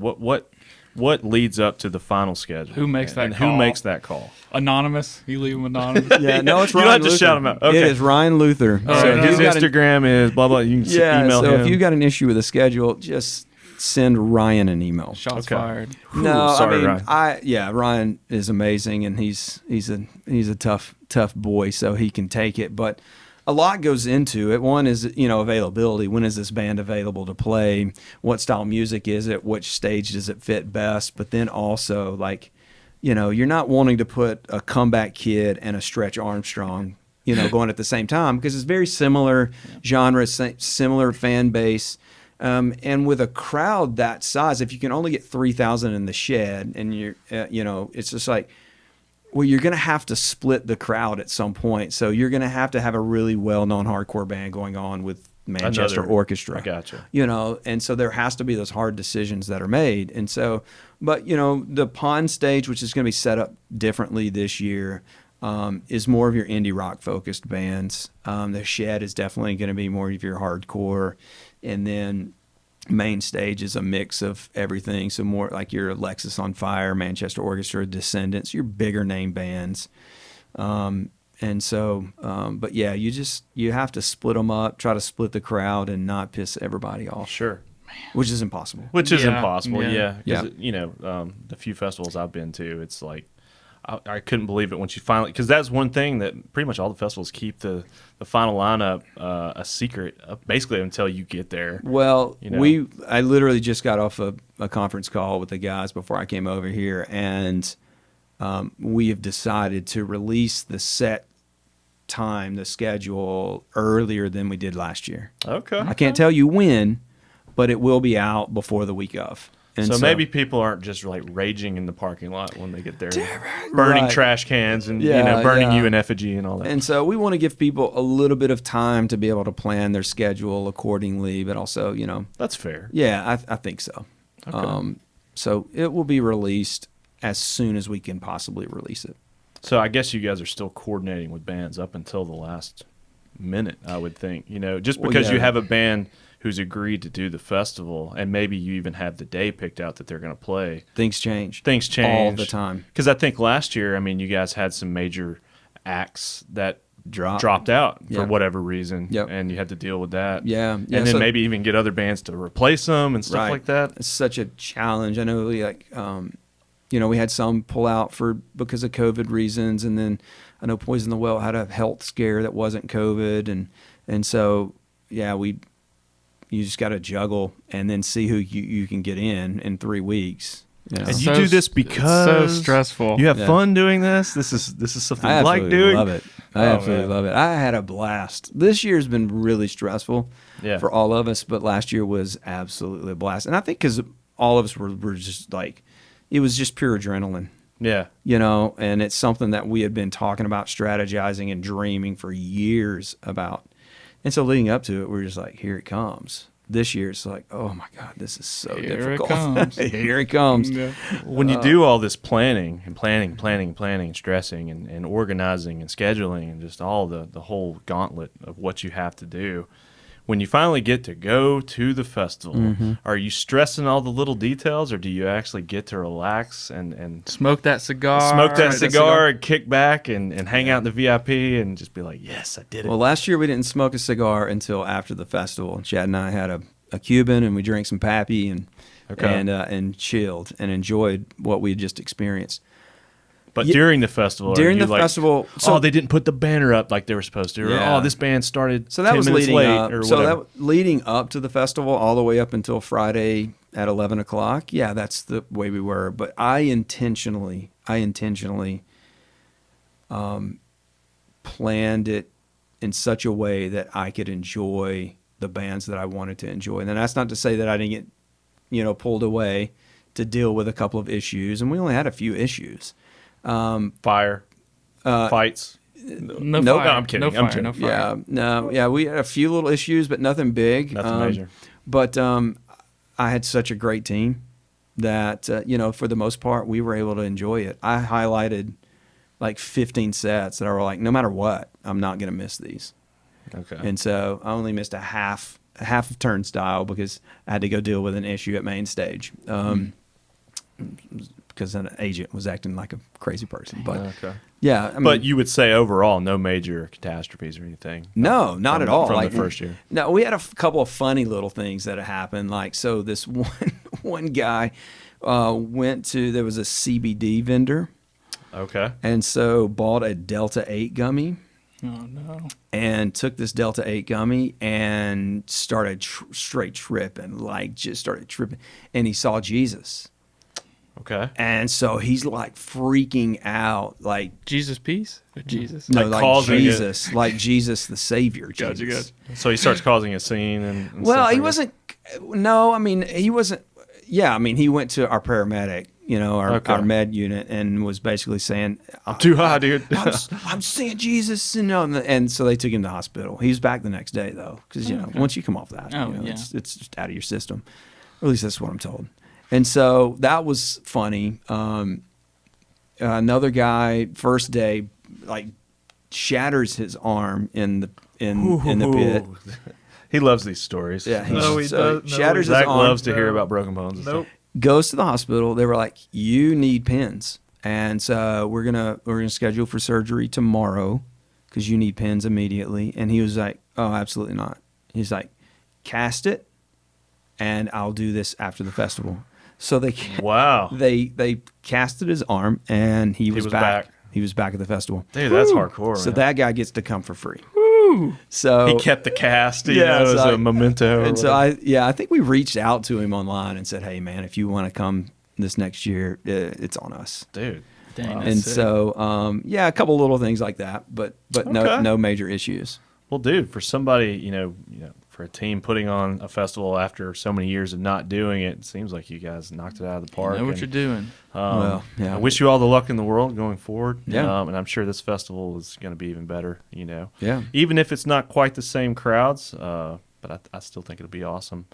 what leads up to the final schedule? Who makes that and call? Who makes that call? Anonymous? You leave them anonymous? Yeah, no, it's You Ryan don't have to Luther. shout him out. Okay. It is Ryan Luther. Oh, So no. his Instagram is blah, blah. You can email him. So if you got an issue with the schedule, just send Ryan an email. Shots fired. No, sorry, Ryan. Ryan is amazing, and he's a tough boy, so he can take it. But a lot goes into it. One is availability. When is this band available to play? What style music is it? Which stage does it fit best? But then also you're not wanting to put a Comeback Kid and a Stretch Armstrong going at the same time, because it's very similar genre, similar fan base. And with a crowd that size, if you can only get 3,000 in the shed, and you're, it's just like, well, you're going to have to split the crowd at some point. So you're going to have a really well-known hardcore band going on with Manchester Orchestra. I gotcha. And so there has to be those hard decisions that are made. And so, but the Pond stage, which is going to be set up differently this year, is more of your indie rock focused bands. The shed is definitely going to be more of your hardcore. And then main stage is a mix of everything. So more like your Alexis on Fire, Manchester Orchestra, Descendants, your bigger name bands. And so, but yeah, you have to split them up, try to split the crowd and not piss everybody off. Sure. Which is impossible. Yeah. Yeah. The few festivals I've been to, it's like, I couldn't believe it when she finally, because that's one thing that pretty much all the festivals keep the final lineup a secret, basically until you get there. Well, I literally just got off a conference call with the guys before I came over here, and we have decided to release the set time, the schedule, earlier than we did last year. Okay. I can't tell you when, but it will be out before the week of. And so maybe people aren't just like raging in the parking lot when they get there, burning trash cans and burning you in effigy and all that. And so we want to give people a little bit of time to be able to plan their schedule accordingly, but also, that's fair. Yeah, I think so. Okay. So it will be released as soon as we can possibly release it. So I guess you guys are still coordinating with bands up until the last minute, I would think. Just because you have a band who's agreed to do the festival, and maybe you even have the day picked out that they're going to play. Things change all the time. Because I think last year, you guys had some major acts that dropped out for whatever reason, and you had to deal with that. Yeah. And then maybe even get other bands to replace them and stuff like that. It's such a challenge. I know, we had some pull out because of COVID reasons, and then I know Poison the Well had a health scare that wasn't COVID, and so you just got to juggle and then see who you can get in 3 weeks. And you do this because it's so stressful. You have fun doing this. This is something you like doing. I absolutely love it. I had a blast. This year's been really stressful for all of us, but last year was absolutely a blast. And I think because all of us were just like, it was just pure adrenaline. Yeah. And it's something that we had been talking about, strategizing and dreaming for years about. And so leading up to it, we're just like, here it comes. This year, it's like, oh my God, this is so difficult. Here it comes. Here it comes. Yeah. When you do all this planning and stressing and organizing and scheduling and just all the whole gauntlet of what you have to do, when you finally get to go to the festival, are you stressing all the little details, or do you actually get to relax and smoke that cigar? And kick back and hang out in the VIP and just be like, yes, I did it. Well, last year we didn't smoke a cigar until after the festival. Chad and I had a Cuban, and we drank some Pappy and chilled and enjoyed what we had just experienced. But during the festival, festival, they didn't put the banner up like they were supposed to. Yeah. Or, this band started. So that 10 was minutes leading late, up. or So whatever. that leading up to the festival, all the way up until Friday at 11 o'clock. Yeah, that's the way we were. But I intentionally planned it in such a way that I could enjoy the bands that I wanted to enjoy. And then that's not to say that I didn't get, pulled away to deal with a couple of issues. And we only had a few issues. Fights. No, no, fire. I'm kidding. No fire, I'm kidding. no fire. Yeah, we had a few little issues, but nothing big. Nothing major. But I had such a great team that, for the most part, we were able to enjoy it. I highlighted like 15 sets that I were like, no matter what, I'm not going to miss these. Okay. And so I only missed a half of Turnstile because I had to go deal with an issue at main stage. Because an agent was acting like a crazy person. But okay. yeah, I mean, but you would say overall, no major catastrophes or anything? No, not at all. From like the first year? No, we had a couple of funny little things that happened. Like, so this one guy there was a CBD vendor. Okay. And so bought a Delta 8 gummy. Oh, no. And took this Delta 8 gummy and started straight tripping, like just started tripping. And he saw Jesus. Okay. And so he's like freaking out, like Jesus peace? Or Jesus? no, Like like Jesus, like Jesus the Savior. Gotcha, Jesus. gotcha. So he starts causing a scene and Well, stuff he like wasn't. No, I mean he wasn't. Yeah, I mean he went to our paramedic, our med unit, and was basically saying, I'm too high, dude. I'm saying Jesus, and so they took him to the hospital. He was back the next day though, because once you come off that, it's just out of your system. Or at least that's what I'm told. And so that was funny. Another guy, first day, like shatters his arm in the pit. He loves these stories. Yeah, he does. Shatters his Zach arm. loves to hear about broken bones. And stuff. Goes to the hospital. They were like, "You need pins," and so we're gonna schedule for surgery tomorrow because you need pins immediately. And he was like, "Oh, absolutely not." He's like, "Cast it, and I'll do this after the festival." So they casted his arm, and he was back. He was back at the festival. Dude, that's hardcore. So man. that guy gets to come for free. Woo! So he kept the cast, as a memento. And so I think we reached out to him online and said, "Hey, man, if you want to come this next year, it's on us, dude." Dang, and sick. so a couple little things like that, but no major issues. Well, dude, for somebody, for a team putting on a festival after so many years of not doing it, it seems like you guys knocked it out of the park. You know what you're doing. I wish you all the luck in the world going forward. Yeah. And I'm sure this festival is going to be even better, Yeah. Even if it's not quite the same crowds, but I still think it'll be awesome.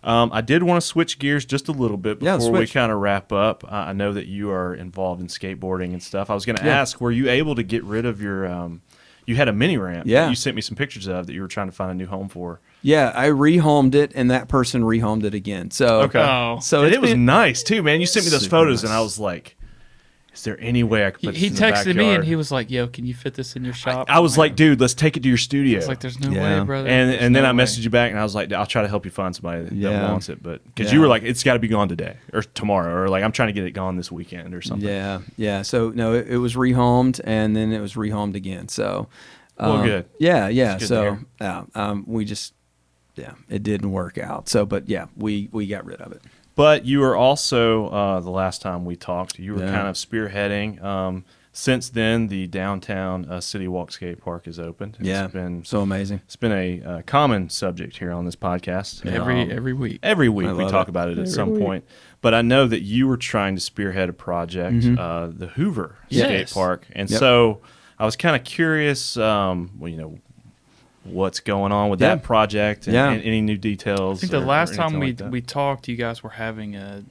I did want to switch gears just a little bit before we kind of wrap up. I know that you are involved in skateboarding and stuff. I was going to ask, were you able to get rid of your you had a mini ramp that you sent me some pictures of that you were trying to find a new home for. Yeah, I rehomed it, and that person rehomed it again. So so it was nice too, man. You sent me those photos, and I was like, "Is there any way I could put this in the backyard?" He texted me, and he was like, "Yo, can you fit this in your shop?" I was like, "Dude, let's take it to your studio." I was like, "There's no way, brother." And then I messaged you back, and I was like, "I'll try to help you find somebody that wants it," but because you were like, "It's got to be gone today or tomorrow," or like, "I'm trying to get it gone this weekend" or something. Yeah. So no, it was rehomed, and then it was rehomed again. So. Well, good. Yeah. Good so, we just, it didn't work out. So, but we got rid of it. But you were also the last time we talked, you were kind of spearheading. Since then, the downtown City Walk skate park is opened. It's been so amazing. It's been a common subject here on this podcast. Every week. Every week we talk about it at some point. But I know that you were trying to spearhead a project, the Hoover skate park, and so. I was kind of curious, what's going on with that project and any new details. I think the last time we talked, you guys were having a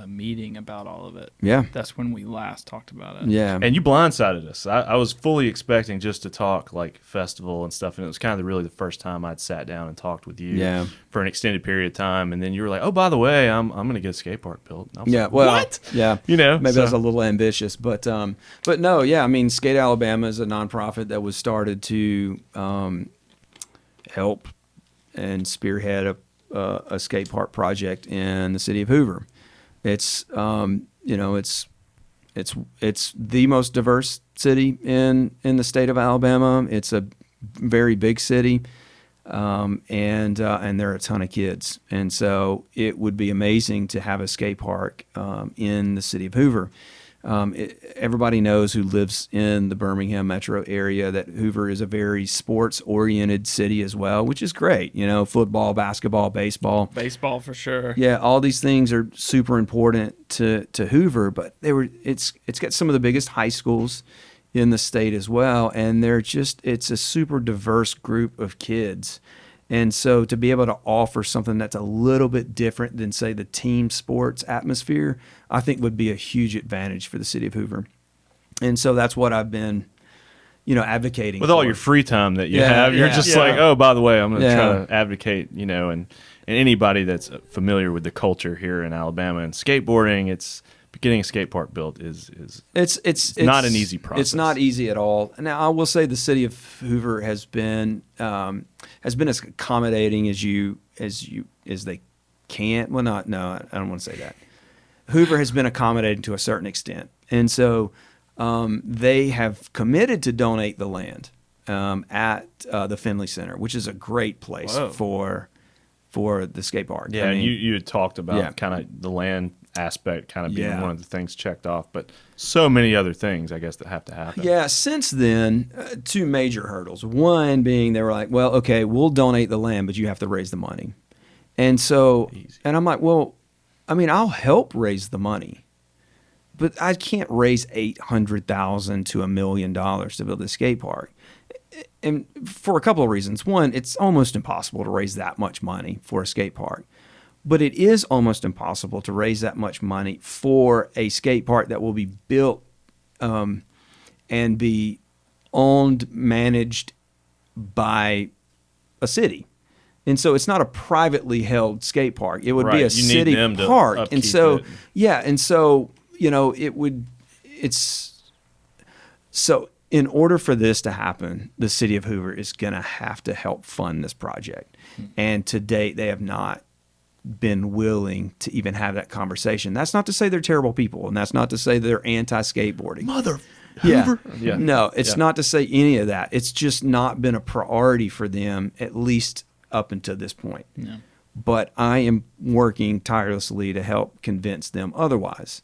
meeting about all of it. Yeah. That's when we last talked about it. Yeah. And you blindsided us. I was fully expecting just to talk like festival and stuff, and it was kind of really the first time I'd sat down and talked with you for an extended period of time. And then you were like, "Oh, by the way, I'm going to get a skate park built." And I was like, what? Yeah. Maybe that's a little ambitious, but no, I mean, Skate Alabama is a nonprofit that was started to help and spearhead a skate park project in the city of Hoover. It's it's the most diverse city in the state of Alabama. It's a very big city, and there are a ton of kids, and so it would be amazing to have a skate park in the city of Hoover. Everybody knows who lives in the Birmingham metro area that Hoover is a very sports-oriented city as well, which is great. Football, basketball, baseball. Baseball for sure. Yeah, all these things are super important to Hoover, but it's got some of the biggest high schools in the state as well, and it's a super diverse group of kids. And so to be able to offer something that's a little bit different than, say, the team sports atmosphere, I think would be a huge advantage for the city of Hoover. And so that's what I've been, advocating with for. all your free time that you have. You're just like, oh, by the way, I'm going to try to advocate, and anybody that's familiar with the culture here in Alabama and skateboarding, getting a skate park built is it's not an easy process. It's not easy at all. Now, I will say the city of Hoover has been as accommodating as they can. Well, I don't want to say that. Hoover has been accommodating to a certain extent, and so they have committed to donate the land at the Finley Center, which is a great place for the skate park. Yeah, and you had talked about kind of the land aspect kind of being one of the things checked off, but so many other things, I guess, that have to happen. Yeah, since then, two major hurdles. One being they were like, well, okay, we'll donate the land, but you have to raise the money. And so, and I'm like, well, I mean, I'll help raise the money, but I can't raise $800,000 to $1 million to build a skate park. And for a couple of reasons. One, it's almost impossible to raise that much money for a skate park. But it is almost impossible to raise that much money for a skate park that will be built and be owned, managed by a city. And so it's not a privately held skate park. It would be a city park. And so, so in order for this to happen, the city of Hoover is going to have to help fund this project. And to date, they have not been willing to even have that conversation. That's not to say they're terrible people, and that's not to say they're anti-skateboarding. Hoover? Yeah. No, it's not to say any of that. It's just not been a priority for them, at least up until this point. Yeah. But I am working tirelessly to help convince them otherwise.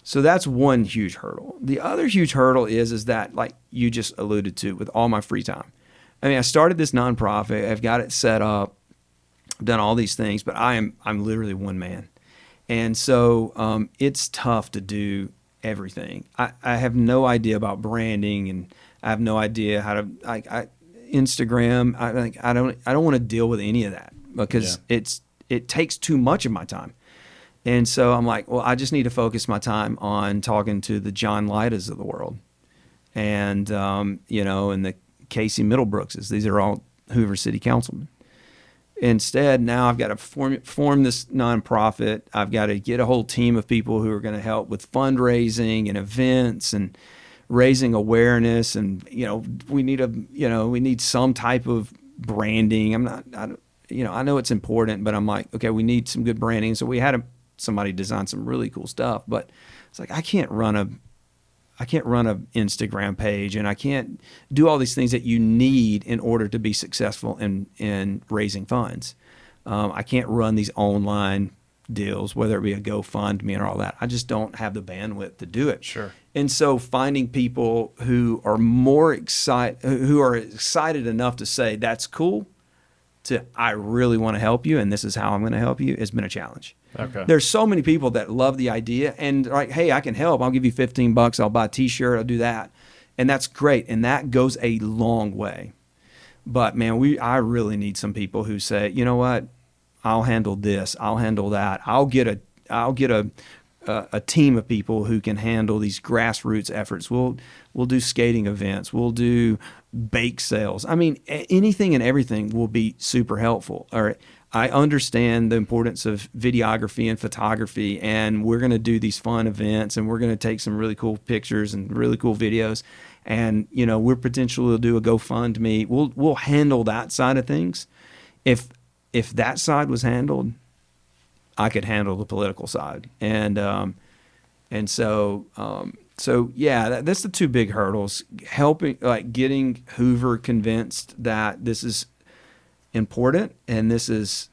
So that's one huge hurdle. The other huge hurdle is that, like you just alluded to, with all my free time. I mean, I started this nonprofit. I've got it set up. I've done all these things, but I'm literally one man. And so it's tough to do everything. I have no idea about branding, and I have no idea how to Instagram. I don't want to deal with any of that because it takes too much of my time. And so I'm like, well, I just need to focus my time on talking to the John Lidas of the world, and and the Casey Middlebrookses. These are all Hoover City Councilmen. Instead, now I've got to form this nonprofit. I've got to get a whole team of people who are going to help with fundraising and events and raising awareness. And we need some type of branding. I know it's important, but I'm like, okay, we need some good branding. So we had somebody design some really cool stuff, but it's like I can't run a Instagram page, and I can't do all these things that you need in order to be successful in raising funds. I can't run these online deals, whether it be a GoFundMe and all that. I just don't have the bandwidth to do it. Sure. And so finding people who are excited enough to say, that's cool, to I really want to help you, and this is how I'm going to help you, has been a challenge. Okay. There's so many people that love the idea and like, hey, I can help. I'll give you $15. I'll buy a T-shirt. I'll do that. And that's great. And that goes a long way. But man, I really need some people who say, you know what? I'll handle this. I'll handle that. I'll get a team of people who can handle these grassroots efforts. We'll do skating events. We'll do bake sales. I mean, anything and everything will be super helpful. All right. I understand the importance of videography and photography, and we're going to do these fun events, and we're going to take some really cool pictures and really cool videos, and we're potentially do a GoFundMe. We'll handle that side of things. If that side was handled, I could handle the political side, and so that's the two big hurdles: helping, like getting Hoover convinced that this is important and this is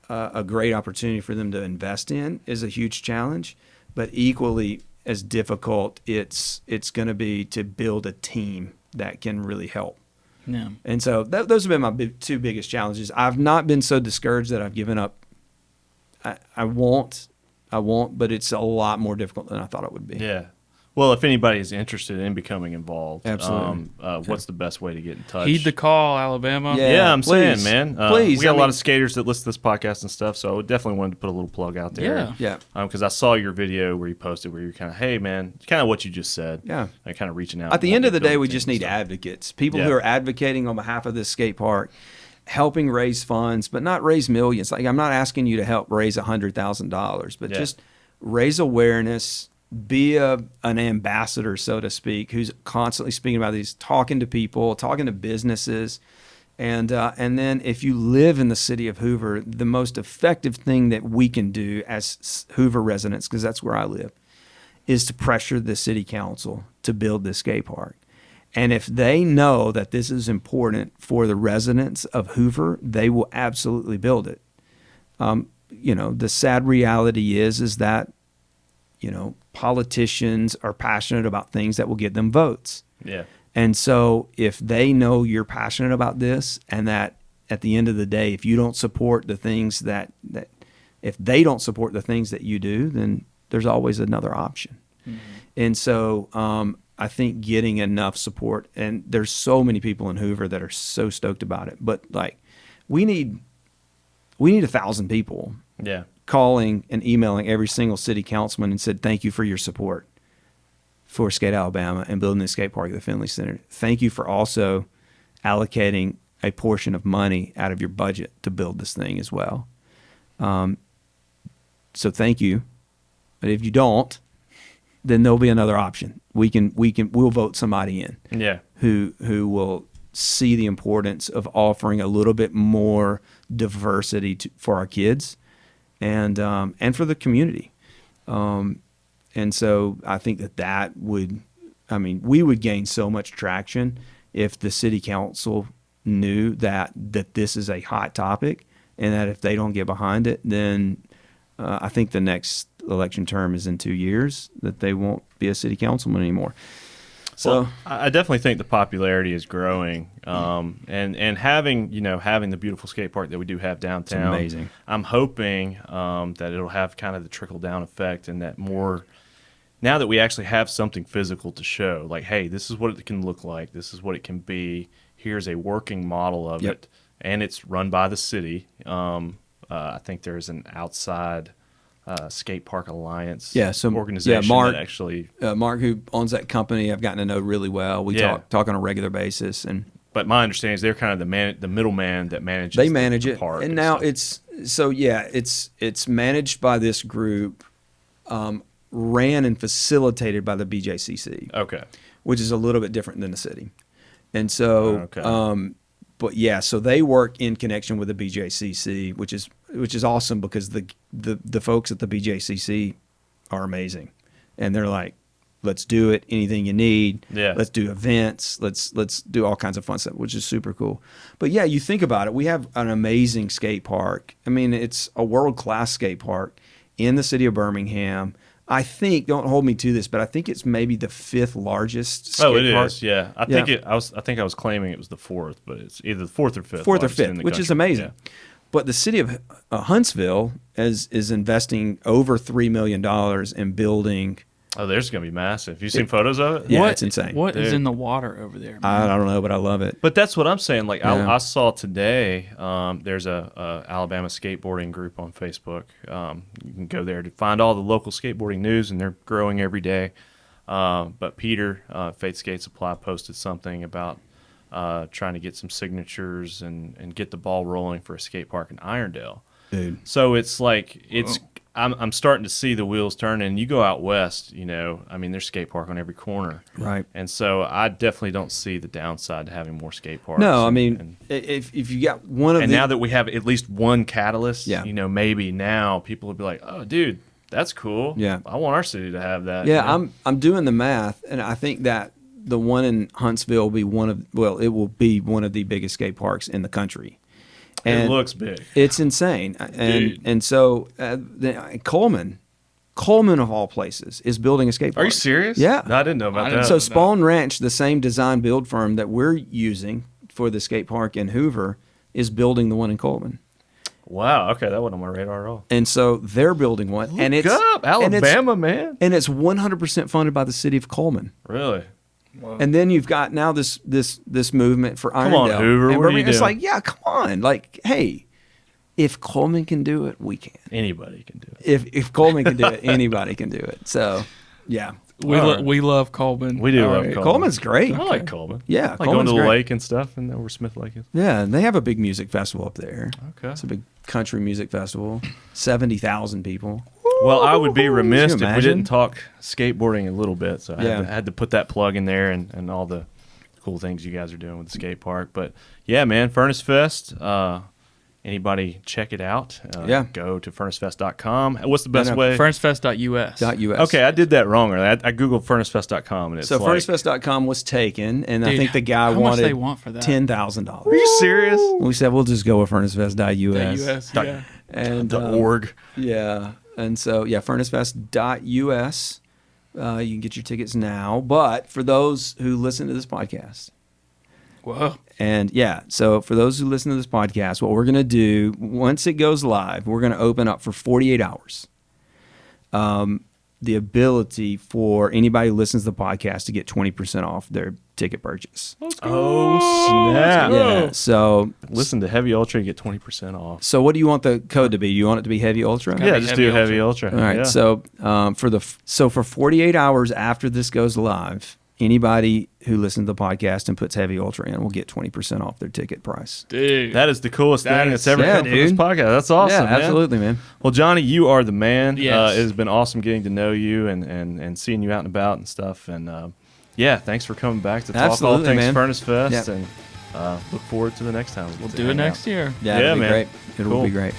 a great opportunity for them to invest in, is a huge challenge, but equally as difficult it's going to be to build a team that can really help. Yeah. And so those have been my two biggest challenges. I've not been so discouraged that I've given up. I won't, but it's a lot more difficult than I thought it would be. Yeah. Well, if anybody is interested in becoming involved, absolutely, what's the best way to get in touch? Heed the call, Alabama. Yeah, I'm saying, man. Please. We got a lot of skaters that listen to this podcast and stuff, so I definitely wanted to put a little plug out there. Yeah. Because I saw your video where you posted where you're kind of, hey, man, kind of what you just said. Yeah. And kind of reaching out. At the end of the day, we just need advocates, people who are advocating on behalf of this skate park, helping raise funds, but not raise millions. Like, I'm not asking you to help raise $100,000, but just raise awareness. Be an ambassador, so to speak, who's constantly speaking about these, talking to people, talking to businesses. And then if you live in the city of Hoover, the most effective thing that we can do as Hoover residents, because that's where I live, is to pressure the city council to build this skate park. And if they know that this is important for the residents of Hoover, they will absolutely build it. The sad reality is that, politicians are passionate about things that will get them votes. Yeah. And so if they know you're passionate about this, and that at the end of the day, if you don't support the things that if they don't support the things that you do, then there's always another option. Mm-hmm. And so I think getting enough support, and there's so many people in Hoover that are so stoked about it, but like we need 1,000 people. Yeah. Calling and emailing every single city councilman and said, thank you for your support for Skate Alabama and building the skate park at the Finley Center. Thank you for also allocating a portion of money out of your budget to build this thing as well. So thank you. But if you don't, then there'll be another option. We'll vote somebody in. Yeah. Who will see the importance of offering a little bit more diversity for our kids. And for the community. And so I think we would gain so much traction if the city council knew that this is a hot topic, and that if they don't get behind it, then I think the next election term is in 2 years, that they won't be a city councilman anymore. So well, I definitely think the popularity is growing, and having the beautiful skate park that we do have downtown. It's amazing. I'm hoping that it'll have kind of the trickle down effect, and that more now that we actually have something physical to show, like, hey, this is what it can look like, this is what it can be. Here's a working model of it, and it's run by the city. I think there's an outside Skate Park Alliance organization Mark, that actually Mark, who owns that company, I've gotten to know really well. We talk on a regular basis, but my understanding is they're kind of the middleman that manages. They manage the it, park and now stuff. it's managed by this group, ran and facilitated by the BJCC. Okay, which is a little bit different than the city, and so. So they work in connection with the BJCC, which is awesome, because the folks at the BJCC are amazing, and they're like, let's do it. Anything you need. Yeah. Let's do events. Let's do all kinds of fun stuff, which is super cool. But yeah, you think about it. We have an amazing skate park. I mean, it's a world-class skate park in the city of Birmingham. I think, don't hold me to this, but I think it's maybe the 5th largest skate park. Oh, it is, yeah. I think I was claiming it was the 4th, but it's either the 4th or 5th. 4th or 5th, which is amazing. Yeah. But the city of Huntsville is investing over $3 million in building. Oh, there's going to be massive. You seen photos of it? Yeah, it's insane. What is in the water over there, man? I don't know, but I love it. But that's what I'm saying. Like, I saw today, there's a Alabama skateboarding group on Facebook. You can go there to find all the local skateboarding news, and they're growing every day. But Peter, Faith Skate Supply, posted something about trying to get some signatures and get the ball rolling for a skate park in Irondale. Dude. So it's like I'm starting to see the wheels turning. And you go out west, there's skate park on every corner. Right. And so I definitely don't see the downside to having more skate parks. No, if you got one of and now that we have at least one catalyst, maybe now people will be like, oh, dude, that's cool. Yeah. I want our city to have that. Yeah, I'm doing the math, and I think that the one in Huntsville will be one of the biggest skate parks in the country. And it looks big. It's insane. And so Coleman, Coleman, of all places, is building a skate park. Are you serious? Yeah. No, I didn't know about that. So Spawn Ranch, the same design build firm that we're using for the skate park in Hoover, is building the one in Coleman. Wow. Okay, that wasn't on my radar at all. And so they're building one. Look up, Alabama, man. And it's 100% funded by the city of Coleman. Really? Wow. And then you've got now this movement for Irondale. Come on, Hoover. And what are you it's doing? like, yeah, come on. Like, hey, if Coleman can do it, we can. Anybody can do it. If Coleman can do it, anybody can do it. So, yeah. We love Coleman. We do love Coleman. Coleman's great. I like Coleman. Yeah, like going Coleman's to the great. lake and stuff, and where Smith Lake is. Yeah, and they have a big music festival up there. Okay. It's a big country music festival. 70,000 people. Well, I would be remiss Can you if we imagine? didn't talk skateboarding a little bit. So I had to put that plug in there and all the cool things you guys are doing with the skate park. But yeah, man, Furnace Fest. Anybody check it out? Go to furnacefest.com. What's the best way? Furnacefest.us. Okay, I did that wrong. I googled furnacefest.com and it's so like, furnacefest.com was taken, and Dude, I think the guy how much wanted they want for that? $10,000. Are you serious? We said we'll just go with furnacefest.us. .us, yeah. And .org. Yeah, and so furnacefest.us. You can get your tickets now. But for those who listen to this podcast, Whoa. and so for those who listen to this podcast, what we're going to do, once it goes live, we're going to open up for 48 hours the ability for anybody who listens to the podcast to get 20% off their ticket purchase. Oh, snap. Yeah, so Listen to Heavy Ultra and get 20% off. So what do you want the code to be? You want it to be Heavy Ultra? Yeah, just do Heavy Ultra. All right. Yeah. So for 48 hours after this goes live, anybody who listens to the podcast and puts Heavy Ultra in will get 20% off their ticket price. Dude. That is the coolest thing that's ever come from this dude. podcast. That's awesome, Yeah, man. absolutely, man. Well, Johnny, you are the man. Yes. It has been awesome getting to know you and seeing you out and about and stuff. And thanks for coming back to talk all Absolutely, things man. Furnace Fest. Yeah. And look forward to the next time. We'll do it next year. Yeah, it'll be man. great. It will Cool. be great.